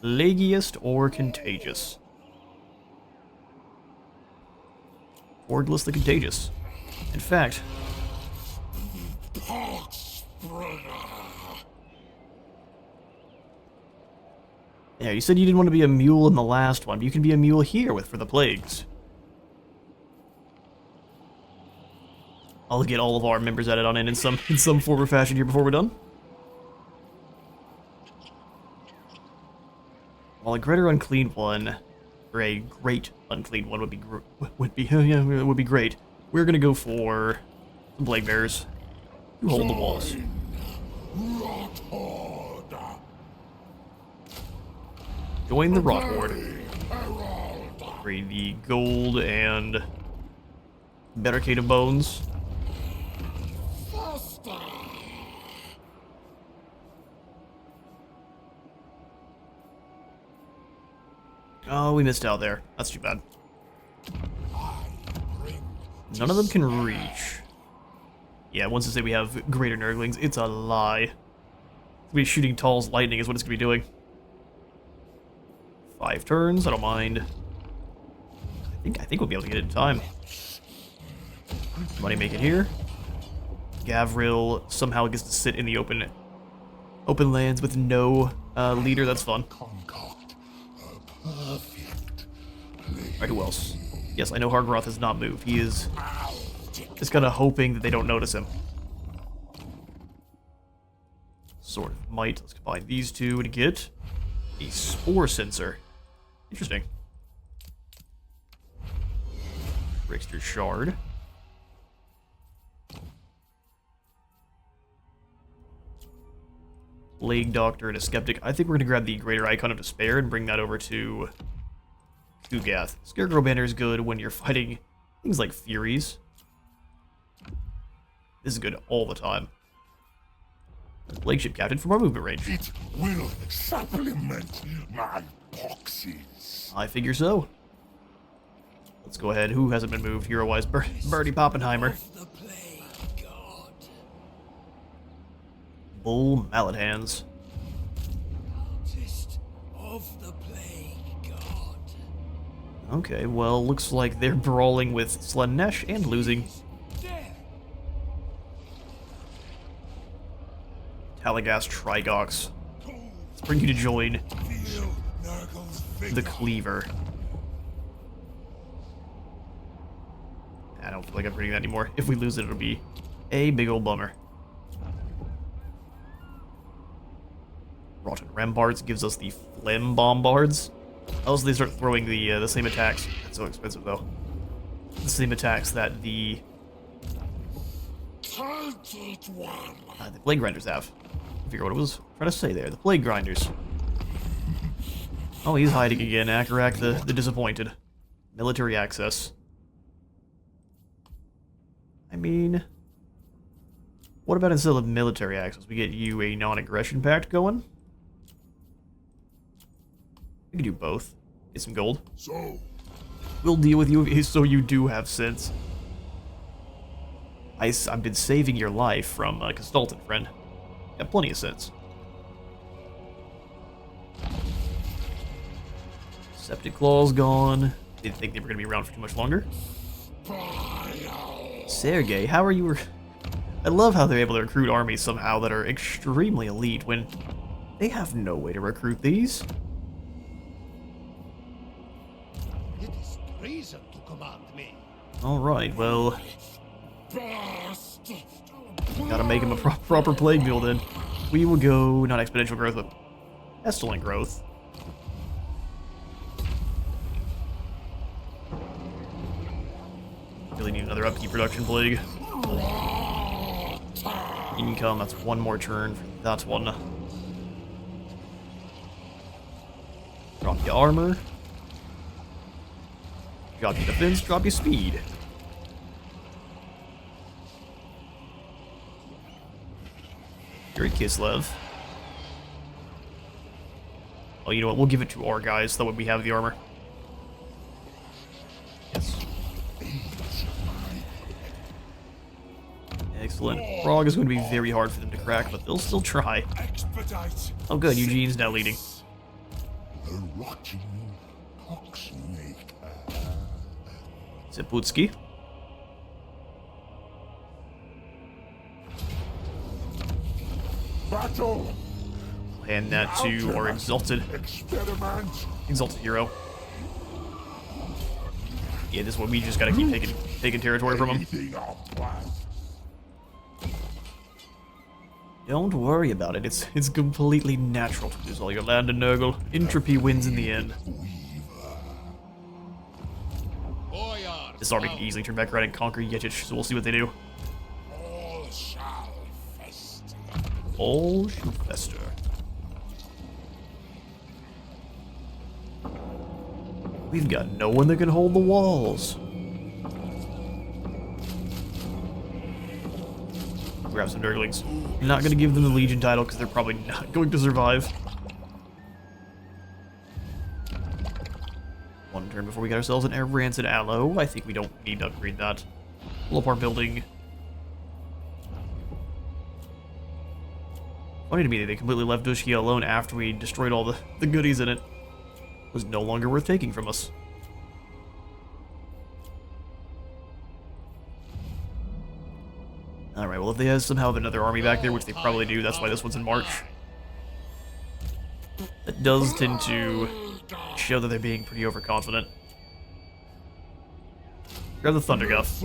[SPEAKER 1] Plagueist or Contagious? Wordless the Contagious. In fact... Yeah, you said you didn't want to be a mule in the last one, but you can be a mule here for the plagues. I'll get all of our members added on in some form or fashion here before we're done. While a greater unclean one, or a great unclean one would be great. We're gonna go for the Plague Bearers who hold the walls. Join the Rot Horde. Upgrade the gold and Barricade of Bones. Oh, we missed out there. That's too bad. None of them can reach. Yeah, once they say we have greater Nurglings, it's a lie. It's gonna be shooting Tall's lightning is what it's gonna be doing. 5 turns, I don't mind. I think we'll be able to get it in time. Money make it here. Gavril somehow gets to sit in the open lands with no leader. That's fun. Alright, who else? Yes, I know Hargroth has not moved. He is just kind of hoping that they don't notice him. Sword of Might. Let's combine these two to get a Spore Sensor. Interesting. Rickster Shard. Plague Doctor and a Skeptic. I think we're going to grab the Greater Icon of Despair and bring that over to Kugath. Scarecrow Banner is good when you're fighting things like Furies. This is good all the time. Plague Ship Captain for more movement range.
[SPEAKER 2] It will supplement my boxes.
[SPEAKER 1] I figure so. Let's go ahead. Who hasn't been moved hero-wise? Birdie Poppenheimer.
[SPEAKER 3] The plague god.
[SPEAKER 1] Bull Mallet Hands.
[SPEAKER 3] Artist of the plague god.
[SPEAKER 1] Okay, well, looks like they're brawling with Slanesh and losing.
[SPEAKER 3] Death.
[SPEAKER 1] Talagast Trigox. Let's bring you to join
[SPEAKER 3] Feel Nurgle's vigor.
[SPEAKER 1] the Cleaver. I don't feel like I'm reading that anymore. If we lose it, it'll be a big old bummer. Rotten Ramparts gives us the Phlegm Bombards. Also, they start throwing the same attacks. That's so expensive, though. The same attacks that the Plague Grinders have. I figure what it was trying to say there. The Plague Grinders. Oh, he's hiding again. Akarak the Disappointed. Military access. I mean, what about instead of military access, we get you a non-aggression pact going? We can do both. Get some gold.
[SPEAKER 2] So,
[SPEAKER 1] We'll deal with you so you do have sense. I've been saving your life from Castalton, friend. Got plenty of sense. Septic Claw's gone. Didn't think they were going to be around for too much longer. Sergey, how are you... I love how they're able to recruit armies somehow that are extremely elite when they have no way to recruit these.
[SPEAKER 3] treason to command me.
[SPEAKER 1] Alright, well,
[SPEAKER 2] Best.
[SPEAKER 1] gotta make him a proper plague mule then. We will go, not exponential growth, but pestilent growth. Really need another upkeep production plague. Income, that's one more turn. That's one. Drop your armor. Drop your defense, drop your speed. You're a Kislev. Oh, you know what? We'll give it to our guys, that way we have the armor. Yes. Excellent. RoC is going to be very hard for them to crack, but they'll still try.
[SPEAKER 2] Expedite.
[SPEAKER 1] Oh good, Eugene's now leading.
[SPEAKER 2] The rotting poxmaker.
[SPEAKER 1] Zeputski.
[SPEAKER 2] Battle.
[SPEAKER 1] Hand that to our exalted
[SPEAKER 2] Experiment.
[SPEAKER 1] hero. Yeah, this one we just gotta keep taking territory from him.
[SPEAKER 2] Anything our plan.
[SPEAKER 1] Don't worry about it. It's completely natural to lose all your land and Nurgle. Entropy wins in the end.
[SPEAKER 3] Boyar,
[SPEAKER 1] This army can easily turn back around and conquer Yetich, so we'll see what they do.
[SPEAKER 2] All shall fester.
[SPEAKER 1] All shall fester. We've got no one that can hold the walls. Grab some Nurglings. Not going to give them the Legion title because they're probably not going to survive. One turn before we get ourselves an Rancid Aloe. I think we don't need to upgrade that. Pull up our building. Funny to me that they completely left Dushki alone after we destroyed all the goodies in it. It was no longer worth taking from us. Alright, well if they somehow have another army back there, which they probably do, that's why this one's in March. That does tend to show that they're being pretty overconfident. Grab the Thunder Guff.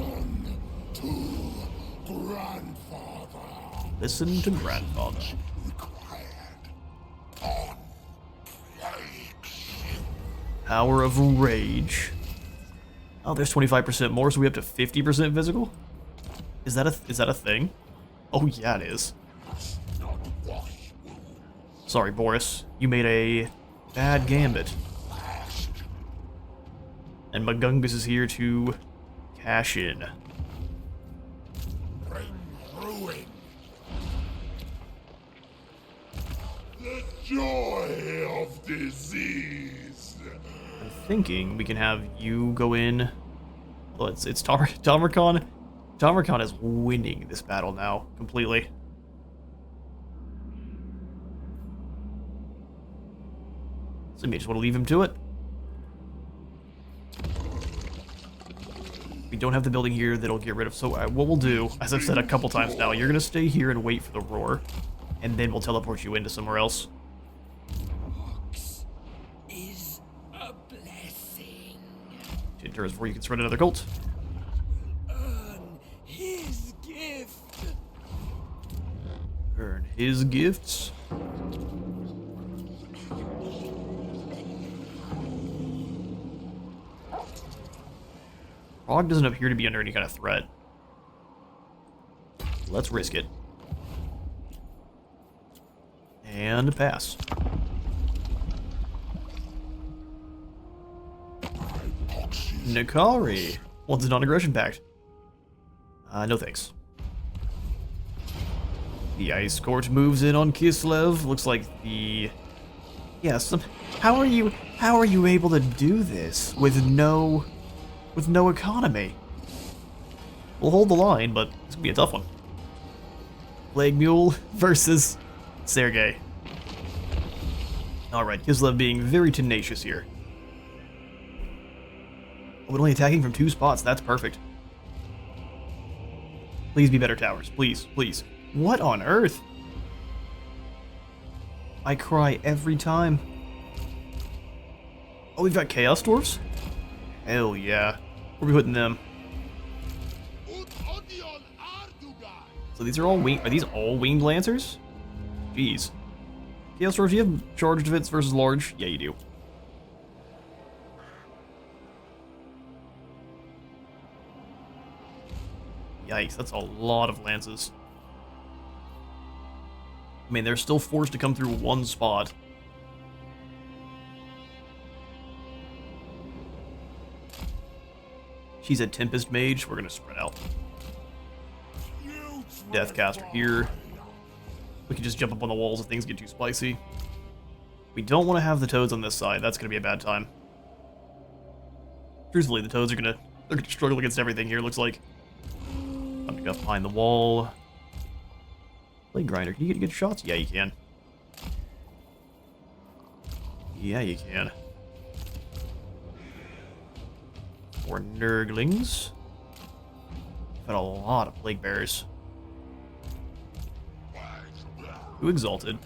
[SPEAKER 1] Listen to Grandfather. Power of Rage. Oh, there's 25% more, so we up to 50% physical? Is that a thing? Oh yeah, it is. Sorry, Boris. You made a bad gambit. And Magungus is here to cash in.
[SPEAKER 2] Bring ruin. The joy of disease.
[SPEAKER 1] I'm thinking we can have you go in. Well, it's Tamarkon. Tamarkon is winning this battle now, completely. So you may just want to leave him to it. We don't have the building here that'll get rid of, so what we'll do, as I've said a couple times now, you're going to stay here and wait for the roar, and then we'll teleport you into somewhere else.
[SPEAKER 4] Is a blessing.
[SPEAKER 1] 10 turns before you can spread another cult.
[SPEAKER 4] Earn his gift.
[SPEAKER 1] Earn his gifts. RoC doesn't appear to be under any kind of threat. Let's risk it. And pass. Nakari wants a non-aggression pact. No thanks. The Ice Court moves in on Kislev. Looks like the... Yes, how are you able to do this with no economy? We'll hold the line, but it's gonna be a tough one. Plague Mule versus Sergei. Alright, Kislev being very tenacious here. Oh, but only attacking from 2 spots, that's perfect. Please be better towers, please, please. What on earth? I cry every time. Oh, we've got Chaos Dwarfs? Hell yeah. Where are we putting them? So these are all winged. Are these all winged lancers? Jeez. Chaos Roach, do you have charge defense versus large? Yeah, you do. Yikes, that's a lot of lances. I mean, they're still forced to come through one spot. She's a Tempest Mage. We're gonna spread out. Deathcaster here. We can just jump up on the walls if things get too spicy. We don't want to have the toads on this side. That's gonna be a bad time. Truthfully, the toads are they're gonna struggle against everything here. Looks like. I'm gonna go behind the wall. Plague Grinder, can you get good shots? Yeah, you can. Yeah, you can. More Nurglings. Got a lot of Plague Bearers. Who Exalted?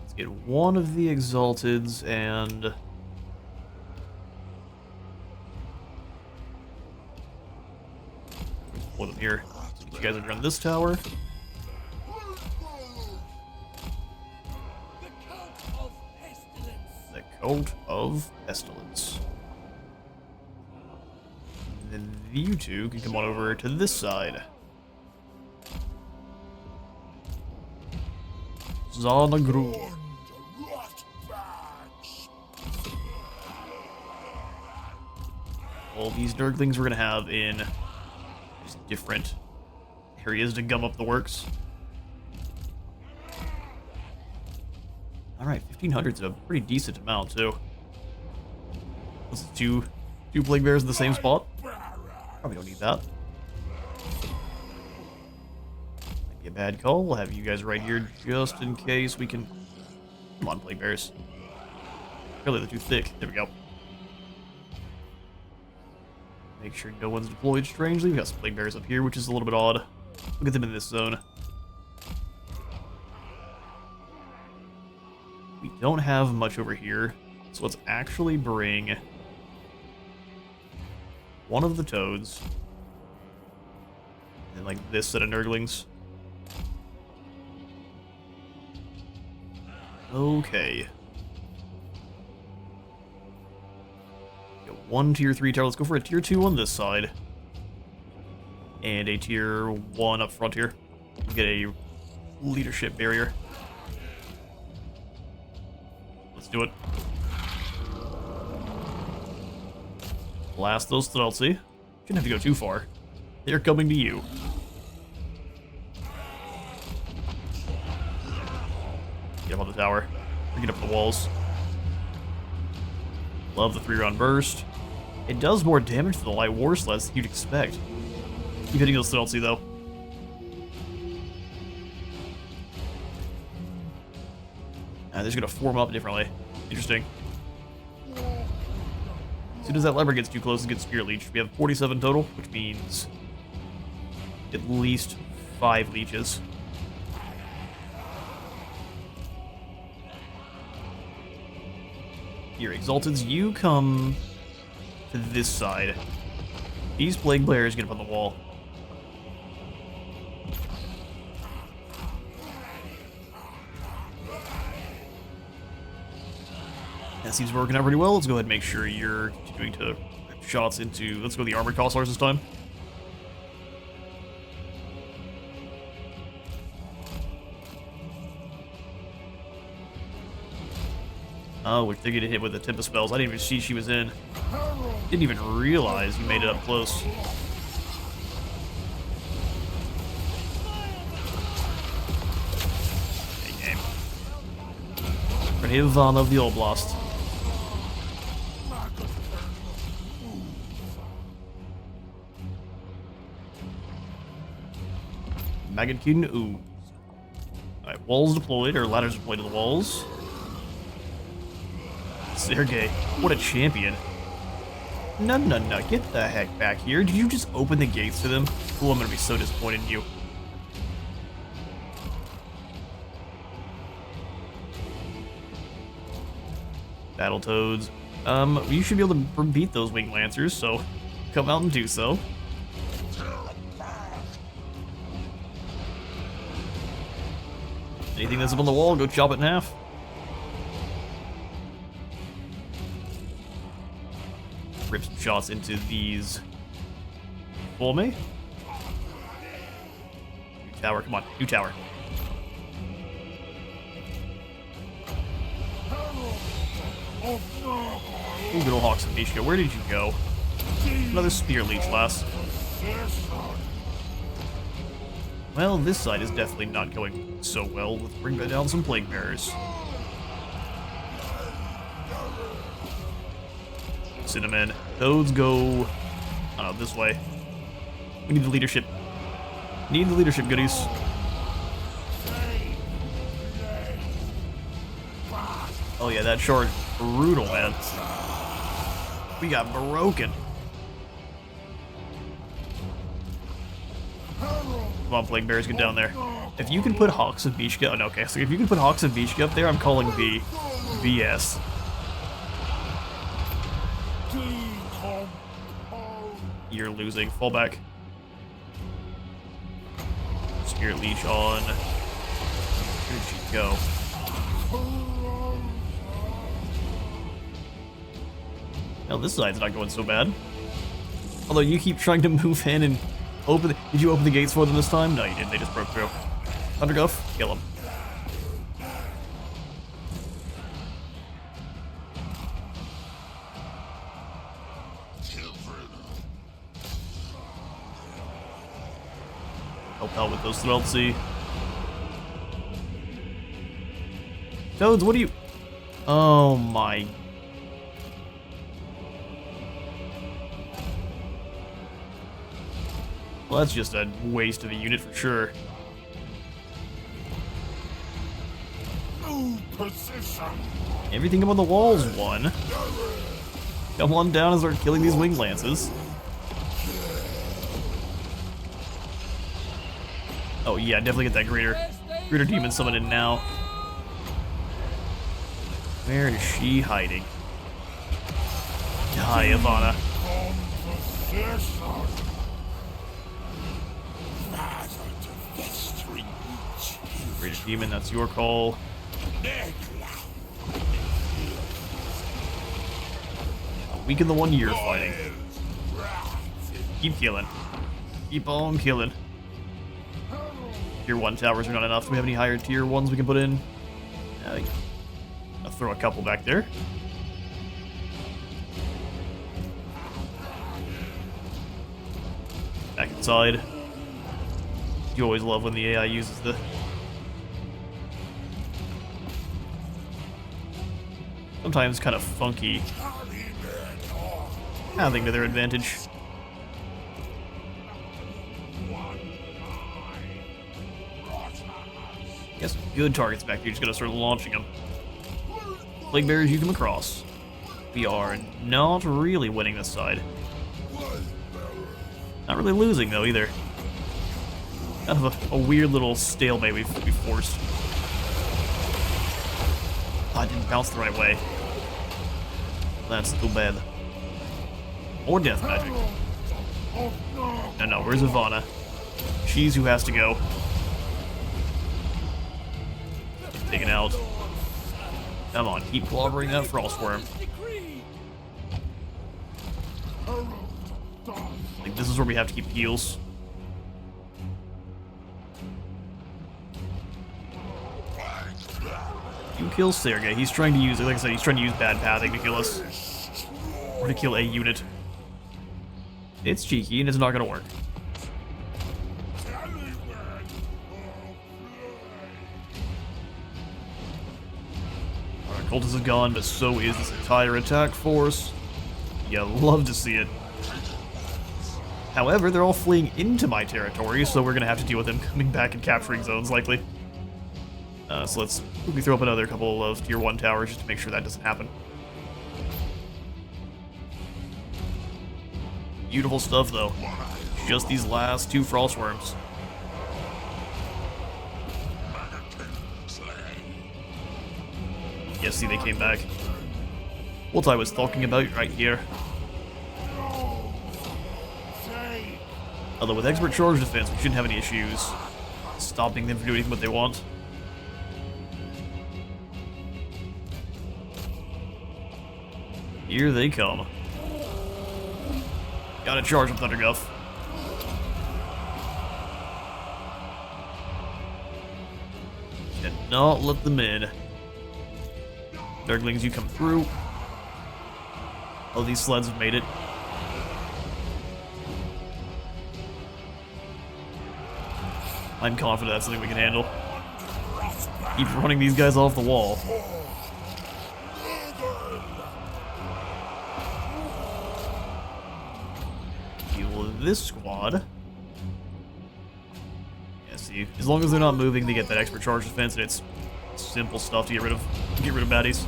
[SPEAKER 1] Let's get one of the Exalteds and... Pull them here. Get you guys over on this tower. The Cult of Pestilence. And then you two can come on over to this side. Zanagru. All these Nurglings we're gonna have in just different areas to gum up the works. Alright, 1500 is a pretty decent amount too. What's it, two Plague Bears in the same spot? Probably don't need that. Might be a bad call. We'll have you guys right here just in case we can... Come on, Plague Bears. Really, they're too thick. There we go. Make sure no one's deployed strangely. We got some Plague Bears up here, which is a little bit odd. Look at them in this zone. We don't have much over here, so let's actually bring one of the toads and like this set of Nurglings. Okay. Got one tier 3 tower. Let's go for a tier 2 on this side. And a tier 1 up front here. Get a leadership barrier. Let's do it. Blast those Thralsi. Shouldn't have to go too far. They're coming to you. Get up on the tower. Get up the walls. Love the 3-round burst. It does more damage to the light war sleds than you'd expect. Keep hitting those Thralsi though. They're just gonna form up differently. Interesting. As soon as that lever gets too close, it gets Spirit Leech. We have 47 total, which means at least 5 leeches. Here, Exalteds, you come to this side. These Plague Bears get up on the wall. That seems working out pretty well. Let's go ahead and make sure you're continuing to shots into... Let's go the Armored Cossars this time. Oh, we're taking a hit with the Tempest spells. I didn't even see she was in. Didn't even realize you made it up close. Hey, game. Plaguefather of the Oblast. Maggot-King Ooze. Alright, walls deployed, or ladders deployed to the walls. Sergey, what a champion. No, get the heck back here. Did you just open the gates to them? Oh, I'm gonna be so disappointed in you. Battletoads, You should be able to beat those wing lancers, so come out and do so. Anything that's up on the wall, go chop it in half. Rip some shots into these for me. New tower, come on, new tower. Ooh, good old Hawks and Mishka, where did you go? Another spear leech lass. Well, this side is definitely not going so well. Let's bring down some plague bearers. Cinnamon. Those go this way. We need the leadership. Need the leadership, goodies. Oh yeah, that short brutal, man. We got broken. Come on, plague bears, get down there. If you can put Hawks of Mishka, oh no, okay, so if you can put Hawks of Mishka up there, I'm calling B. BS. You're losing. Fall back. Spirit Leech on. Where did she go? Now this side's not going so bad. Although you keep trying to move in and open. Did you open the gates for them this time? No, you didn't. They just broke through. Thunderguff, kill him. Help out with those Threltsi. Toads, what do you... Oh my... Well, that's just a waste of a unit for sure. Everything up on the walls won. Come on down and start killing these wing lances. Oh yeah, definitely get that greater demon summon in now. Where is she hiding? Die, Ivana. Greater demon, that's your call. Weaken the one you're fighting. Keep killing. Keep on killing. Tier 1 towers are not enough. Do we have any higher tier 1s we can put in? I'll throw a couple back there. Back inside. You always love when the AI uses the... sometimes kind of funky pathing to their advantage. Guess good targets back there. You're just gonna start launching them. Plague bearers, you come across. We are not really winning this side. Not really losing though either. Kind of a weird little stalemate we've forced. Oh, I didn't bounce the right way. That's too bad. Or death magic. No, where's Ivana? She's who has to go. Taken out. Come on, keep clobbering that Frostworm. Like, this is where we have to keep heals. You kill Sergei. He's trying to use, like I said, he's trying to use bad pathing to kill us. Or to kill a unit. It's cheeky and it's not gonna work. Our cultist is gone, but so is this entire attack force. You love to see it. However, they're all fleeing into my territory, so we're gonna have to deal with them coming back and capturing zones, likely. So let's quickly throw up another couple of tier 1 towers just to make sure that doesn't happen. Beautiful stuff, though. Just these last 2 Frostworms. Yes, see, they came back. what I was talking about right here. Although with expert charge defense, we shouldn't have any issues stopping them from doing what they want. Here they come. Gotta charge them, Thunderguff. Cannot let them in. Darklings, you come through. Oh, these sleds have made it. I'm confident that's something we can handle. Keep running these guys off the wall. Deal with this squad. Yeah, see, as long as they're not moving, they get that expert charge defense, and it's simple stuff to get rid of baddies.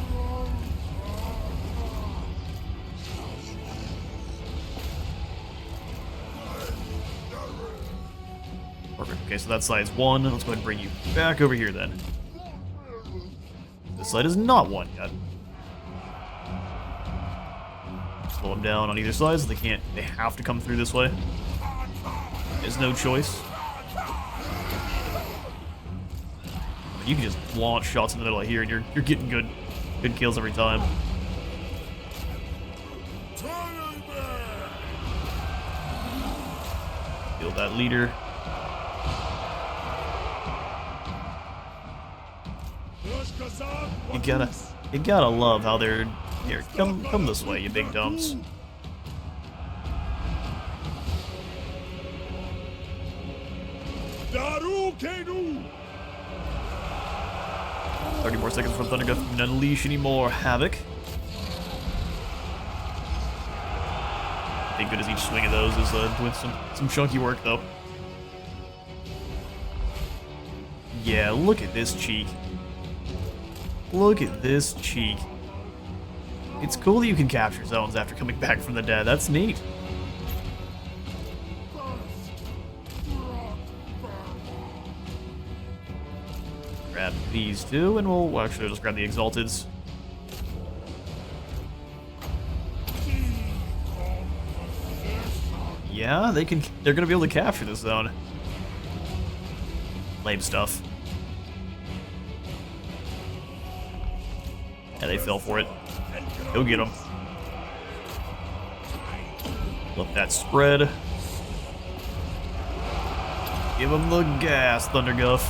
[SPEAKER 1] Perfect. Okay, so that side's one. Let's go ahead and bring you back over here then. This side is not one yet. Slow them down on either side so they can't. They have to come through this way. There's no choice. You can just launch shots in the middle of here, and you're getting good kills every time. Kill that leader. You gotta love how they're here. Come this way, you big dumps.
[SPEAKER 2] Daru Kenu!
[SPEAKER 1] 30 more seconds from Thunderguff can unleash any more havoc. I think good as each swing of those is doing some chunky work though. Yeah, look at this cheek. Look at this cheek. It's cool that you can capture zones after coming back from the dead. That's neat. Grab these two, and we'll actually just grab the Exalteds. Yeah, they're gonna be able to capture this zone. Lame stuff. Yeah, they fell for it. Go get them. Let that spread. Give them the gas, Thunderguff.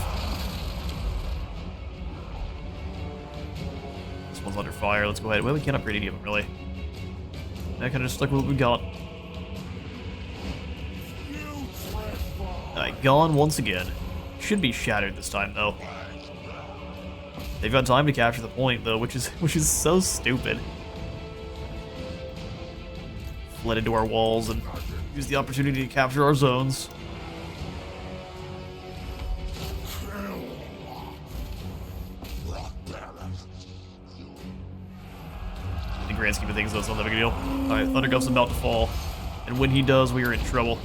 [SPEAKER 1] This one's under fire. Let's go ahead. Well, we can't upgrade any of them, really. That kind of just stuck with what we got. Alright, gone once again. Should be shattered this time, though. They've got time to capture the point, though, which is so stupid. Fled into our walls and use the opportunity to capture our zones. In the grand scheme of things, though, it's not that big a deal. Alright, Thunderguff's about to fall. And when he does, we are in trouble.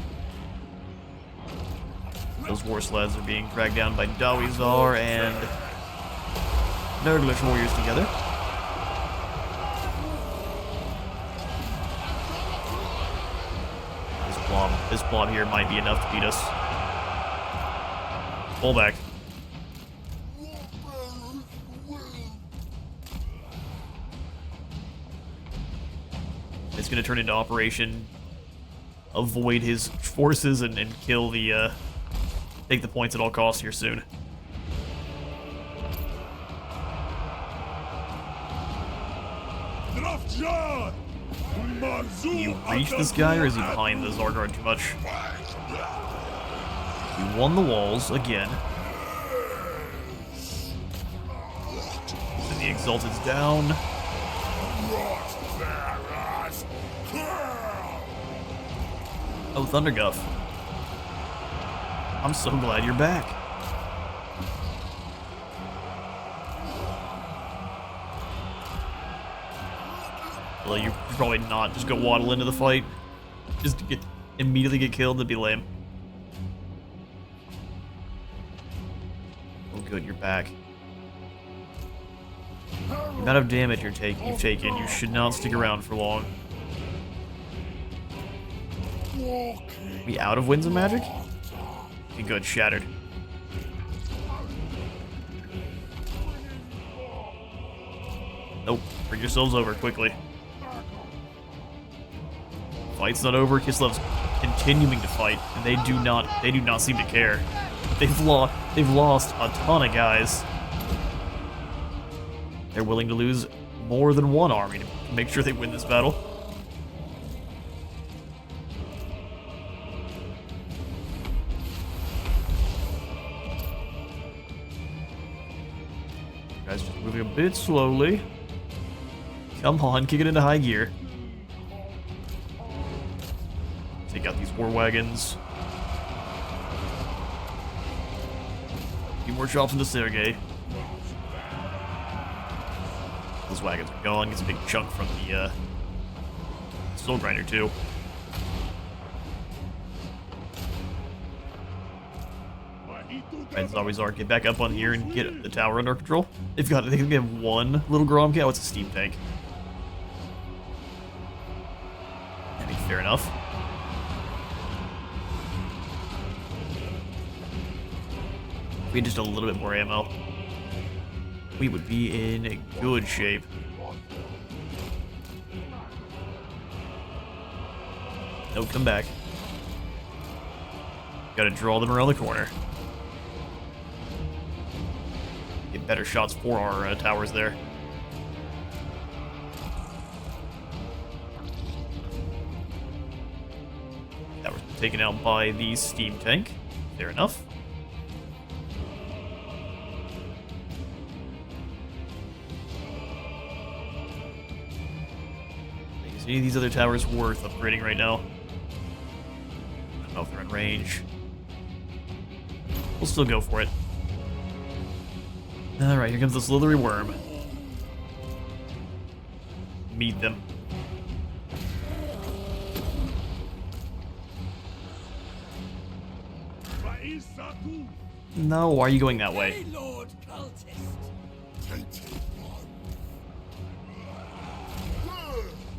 [SPEAKER 1] Those war sleds are being dragged down by Dawizar and Nurglish warriors together. This blob here might be enough to beat us. Pull back. It's going to turn into Operation Avoid his forces and kill the, take the points at all costs here soon. Can you reach this guy, or is he behind the Zargard too much? He won the walls again. And the Exalted's down. Oh, Thunderguff. I'm so glad you're back. Well, you probably not just go waddle into the fight. Just to immediately get killed, that'd be lame. Oh good, you're back. The amount of damage you've taken, you should not stick around for long. Are we out of winds of magic? Okay, good, shattered. Nope, bring yourselves over quickly. Fight's not over. Kislev's continuing to fight, and they do not seem to care. They've lost a ton of guys. They're willing to lose more than one army to make sure they win this battle. Guys, just moving a bit slowly. Come on, kick it into high gear. Take out these war wagons. A few more chops into Sergei. Those wagons are gone. Gets a big chunk from the Soul Grinder too. As always are, get back up on here and get the tower under control. They have one little Grom cat. What's a steam tank? I mean, fair enough. If we had just a little bit more ammo, we would be in good shape. Don't come back. Gotta draw them around the corner. Get better shots for our towers there. That was taken out by the steam tank. Fair enough. Is any of these other towers worth upgrading right now? I don't know if they're in range. We'll still go for it. Alright, here comes the slithery worm. Meet them. No, why are you going that way?
[SPEAKER 4] Hey, Lord Cultist.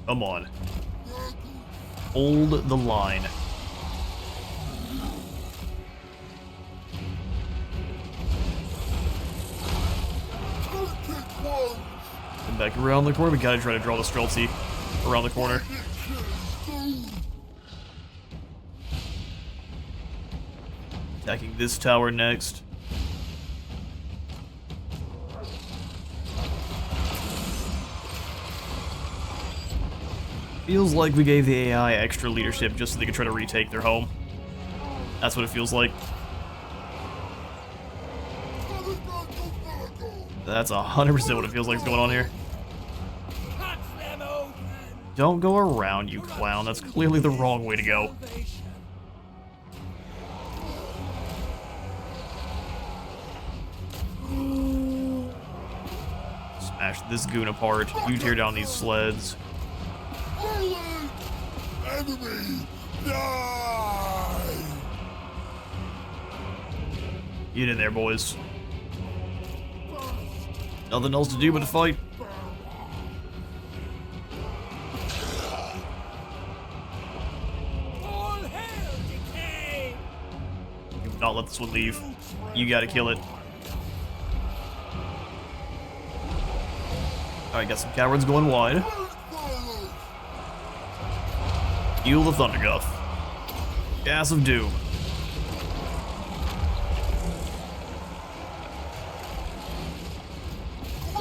[SPEAKER 1] Come on. Hold the line. Come back around the corner. We gotta try to draw the Streltsy around the corner. Attacking this tower next. Feels like we gave the AI extra leadership just so they could try to retake their home. That's what it feels like. That's 100% what it feels like is going on here. Don't go around, you clown. That's clearly the wrong way to go. Smash this goon apart. You tear down these sleds.
[SPEAKER 2] Enemy, die!
[SPEAKER 1] Get in there, boys. Nothing else to do but to fight.
[SPEAKER 4] All hail decay.
[SPEAKER 1] Do not let this one leave. You gotta kill it. Alright, got some cowards going wide. Heal the Thunderguff. Gas of Doom.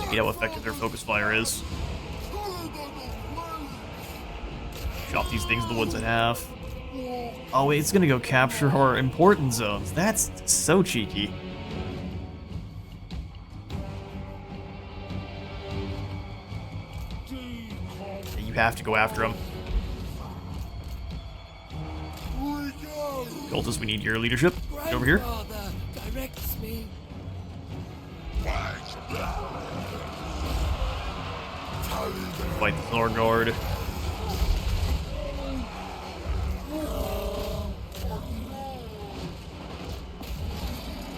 [SPEAKER 1] You know how effective their focus fire is. Chop these things in the woods in half. Oh wait, it's gonna go capture our important zones. That's so cheeky. You have to go after him. Cultist, we need your leadership. Get over here.
[SPEAKER 4] Grandfather directs me.
[SPEAKER 1] Fight the Thor Guard.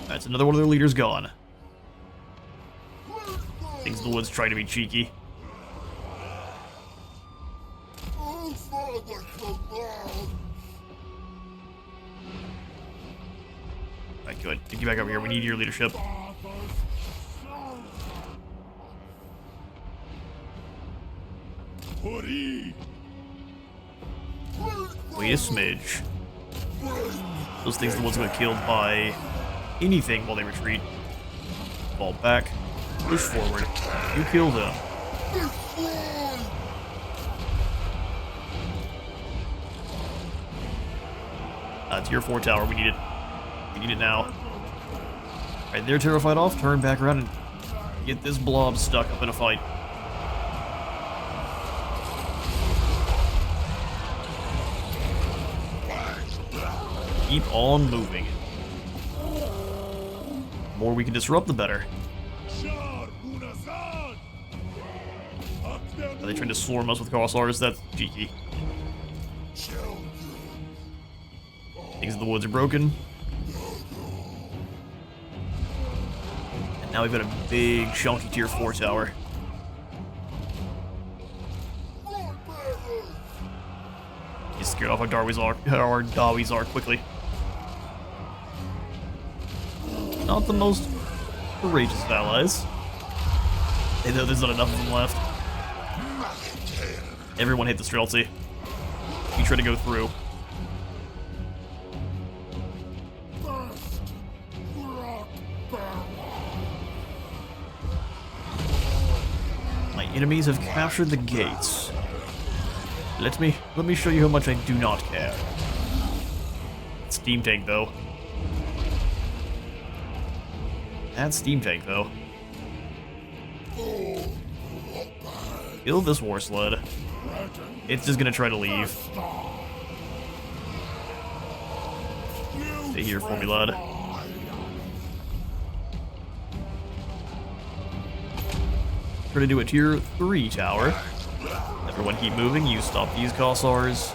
[SPEAKER 1] That's another one of their leaders gone. Things Things in the woods trying to be cheeky.
[SPEAKER 2] Oh, Father, come on!
[SPEAKER 1] Alright, good. Get you back over here. We need your leadership.
[SPEAKER 2] Hurry!
[SPEAKER 1] Wait a smidge. Those things in the woods will get killed by anything while they retreat. Fall back. Push forward. You kill them. Tier 4 tower. We need it. We need it now. Alright, they're terrified off. Turn back around and get this blob stuck up in a fight. Keep on moving. The more we can disrupt, the better. Are they trying to swarm us with Kossars? That's cheeky. Things in the woods are broken. And now we've got a big, chunky tier 4 tower. Get scared off our Dawies are quickly. Not the most courageous of allies. They know there's not enough of them left. Everyone hit the Streltsy. You try to go through. My enemies have captured the gates. Let me show you how much I do not care. Steam tank though. That steam tank though. Kill this war sled. It's just gonna try to leave. Stay here for me, lad. Try to do a tier 3 tower. Everyone keep moving, you stop these Kossars.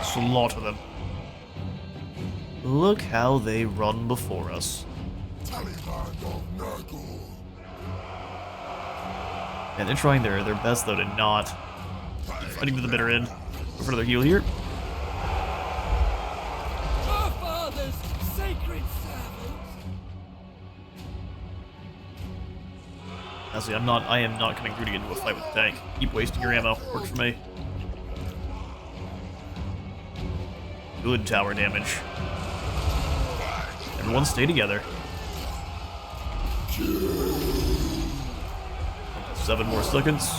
[SPEAKER 1] Slaughter them. Look how they run before us. Yeah, they're trying their best though to not be fighting to the bitter end. Go for another heal here.
[SPEAKER 4] Our father's sacred servant.
[SPEAKER 1] Honestly, I am not coming through to get into a fight with the tank. Keep wasting your ammo. Works for me. Good tower damage. Everyone stay together. 7 more seconds.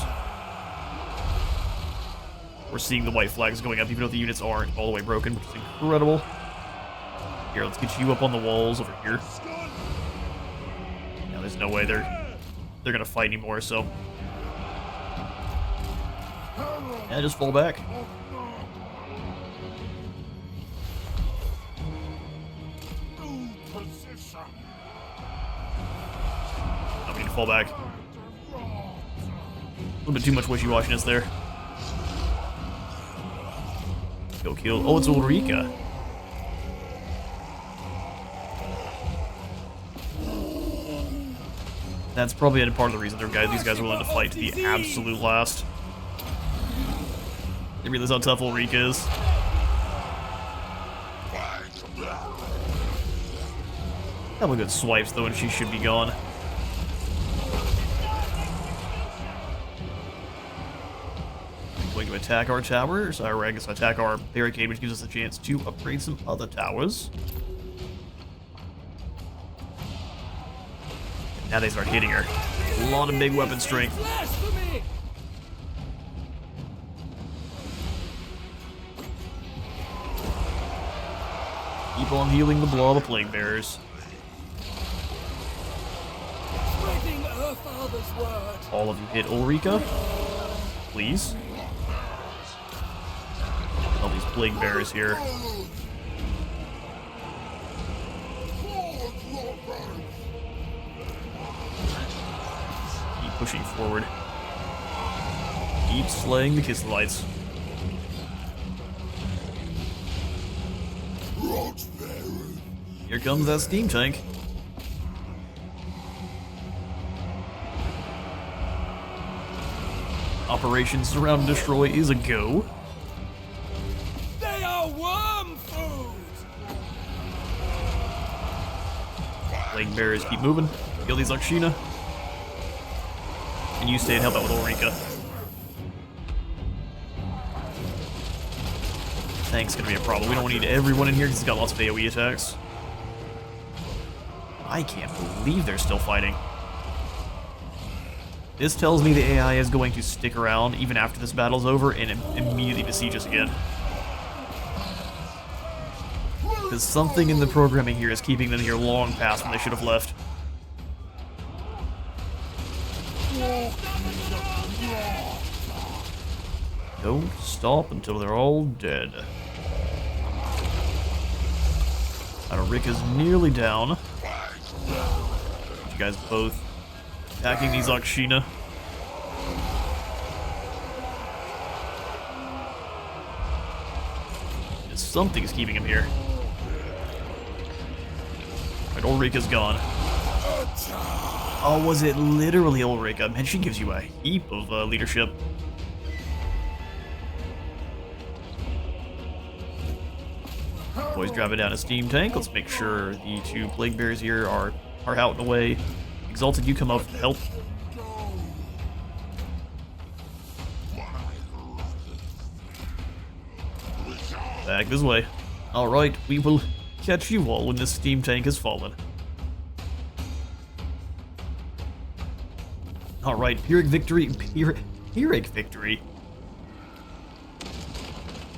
[SPEAKER 1] We're seeing the white flags going up, even though the units aren't all the way broken, which is incredible. Here, let's get you up on the walls over here. Now, there's no way they're gonna fight anymore, so yeah, just fall back. I'm gonna fall back. A little bit too much wishy-washiness there. Go kill. Oh, it's Ulrika. That's probably part of the reason these guys are willing to fight to the absolute last. They realize how tough Ulrika is. Couple good swipes though, and she should be gone. Going to attack our towers, or I guess attack our barricade, which gives us a chance to upgrade some other towers. Now they start hitting her. A lot of big weapon strength. Keep on healing the blob of plague bearers. All of you hit Ulrika, please. All these plague bearers here. Keep pushing forward. Keep slaying the Kislevites. Here comes that steam tank. Operation Surround and Destroy is a go.
[SPEAKER 4] They are worm food!
[SPEAKER 1] Plague Bearers keep moving. Kill these Akshina. And you stay and help out with Ulrika. Tank's gonna be a problem. We don't need everyone in here because he's got lots of AoE attacks. I can't believe they're still fighting. This tells me the AI is going to stick around even after this battle's over and immediately besiege us again. Because something in the programming here is keeping them here long past when they should have left. Don't stop until they're all dead. Ulrika's nearly down. You guys both attacking these Akshina. Something's keeping him here. Right, Ulrika's gone. Oh, was it literally Ulrika? Man, she gives you a heap of leadership. Boys driving down a steam tank. Let's make sure the two plague bears here are out and away. Exalted, you come out to help. Back this way. Alright, we will catch you all when this steam tank has fallen. Alright, Pyrrhic victory. Pyrrhic victory.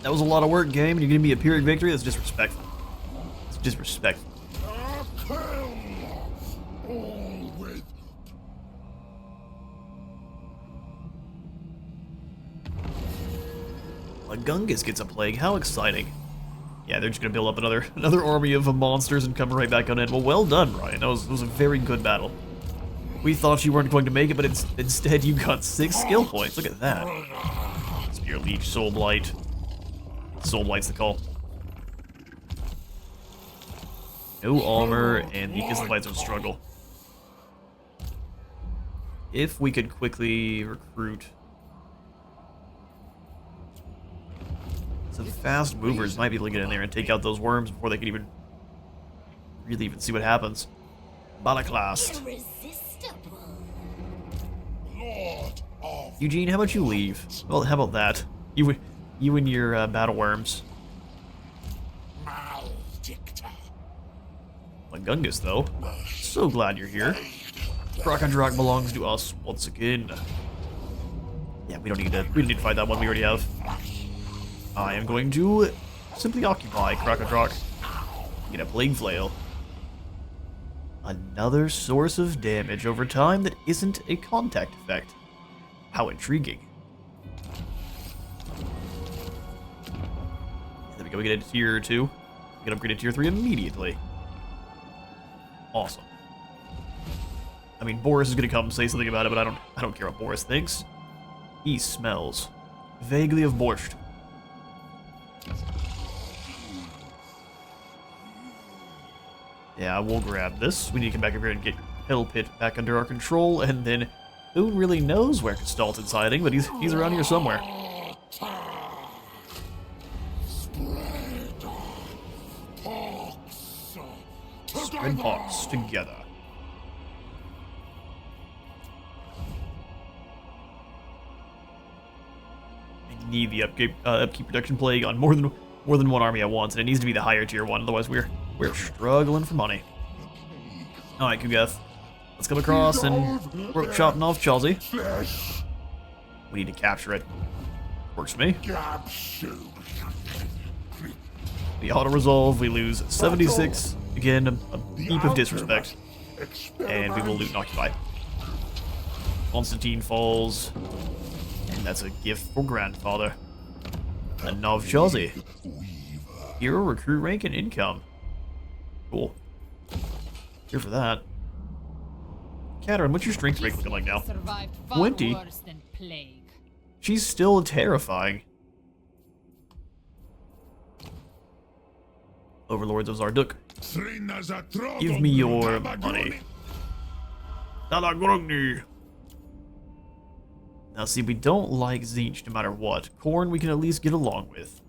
[SPEAKER 1] That was a lot of work, game, and you're gonna be a Pyrrhic victory? That's disrespectful. It's disrespectful. Gungus gets a plague. How exciting. Yeah, they're just gonna build up another army of monsters and come right back on in. Well done, Ryan. That was a very good battle. We thought you weren't going to make it, but instead you got 6 skill points. Look at that. Spear Leech, Soul Blight. Soul Blight's the call. No armor, and the Kislevites will struggle. If we could quickly recruit some fast movers, might be able to get in there and take out those worms before they can even really see what happens. Balaclast. Eugene, how about you leave? Well, how about that? You and your battle worms. Gungus, though. So glad you're here. Crocodroc belongs to us once again. Yeah, we don't need to fight that one. We already have. I am going to simply occupy Crocodroc. Get a Plague Flail. Another source of damage over time that isn't a contact effect. How intriguing. There we go, we get a tier 2. We get upgraded to tier 3 immediately. Awesome. I mean, Boris is gonna come say something about it, but I don't care what Boris thinks. He smells vaguely of borscht. Yeah, we'll grab this. We need to come back over here and get Hell Pit back under our control, and then who really knows where Castalton's hiding, but he's around here somewhere. Spread pox together. I need the upkeep protection plague on more than one army at once, and it needs to be the higher tier one, otherwise we're struggling for money. Alright, Kugeth. Let's come across and we're chopping off Chelsea. We need to capture it. Works for me. The auto-resolve, we lose 76. Again, a heap of disrespect. And we will loot and occupy. Constantine falls. And that's a gift for Grandfather. A Nov Chelsea. Hero recruit rank and income. Cool. Here for that. Katerin, what's your strength rate looking like now? 20? She's still terrifying. Overlords of Zarduk. Give me your money. Talagrogni. Now see, we don't like Zinch no matter what. Corn we can at least get along with.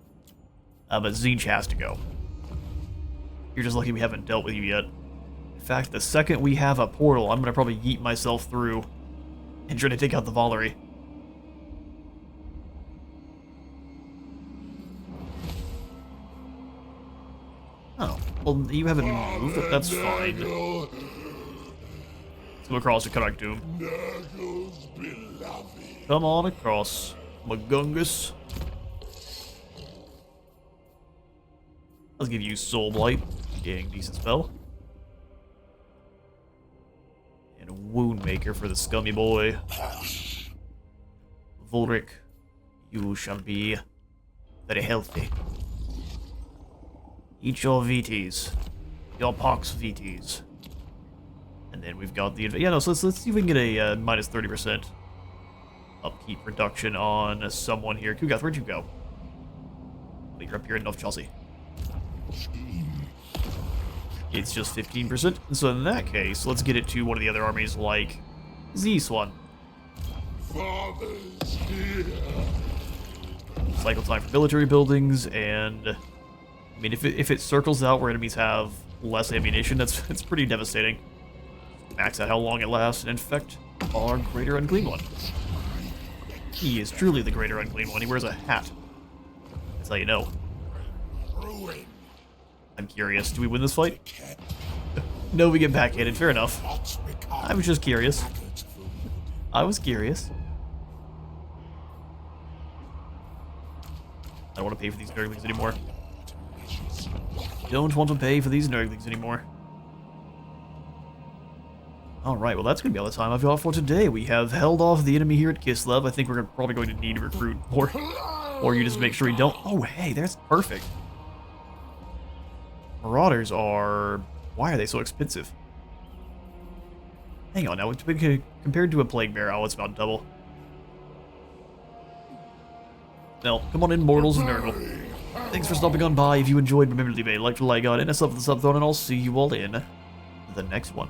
[SPEAKER 1] But Zinch has to go. You're just lucky we haven't dealt with you yet. In fact, the second we have a portal, I'm gonna probably yeet myself through and try to take out the Valerie. Oh, well, you haven't moved. That's fine. Let's go across to Correct Doom. Come on across, Magungus. Let's give you Soul Blight. Dang, decent spell. And a Wound Maker for the scummy boy. Volric, you shall be very healthy. Eat your VTs. Your pox VTs. And then we've got the... Yeah, no, so let's see if we can get a minus 30% upkeep reduction on someone here. Kugath, where'd you go? Oh, you're up here enough, Chelsea. It's just 15%. So in that case, let's get it to one of the other armies like Zeeswan.
[SPEAKER 2] Father's here.
[SPEAKER 1] Cycle time for military buildings, and I mean, if it circles out where enemies have less ammunition, it's pretty devastating. Max out how long it lasts and infect our Greater Unclean One. He is truly the Greater Unclean One. He wears a hat. That's how you know. I'm curious. Do we win this fight? No, we get backhanded. Fair enough. I was just curious. I was curious. I don't want to pay for these nerglings anymore. Don't want to pay for these nerglings anymore. Alright, well that's going to be all the time I've got for today. We have held off the enemy here at Kislev. I think we're probably going to need to recruit more. Or you just make sure we don't... Oh, hey, that's perfect. Marauders are... Why are they so expensive? Hang on now, compared to a Plague Bear, oh, it's about double. Well, come on in, mortals of Nurgle. Thanks for stopping on by. If you enjoyed, remember to leave a like, and a sub for the sub thrown, and I'll see you all in the next one.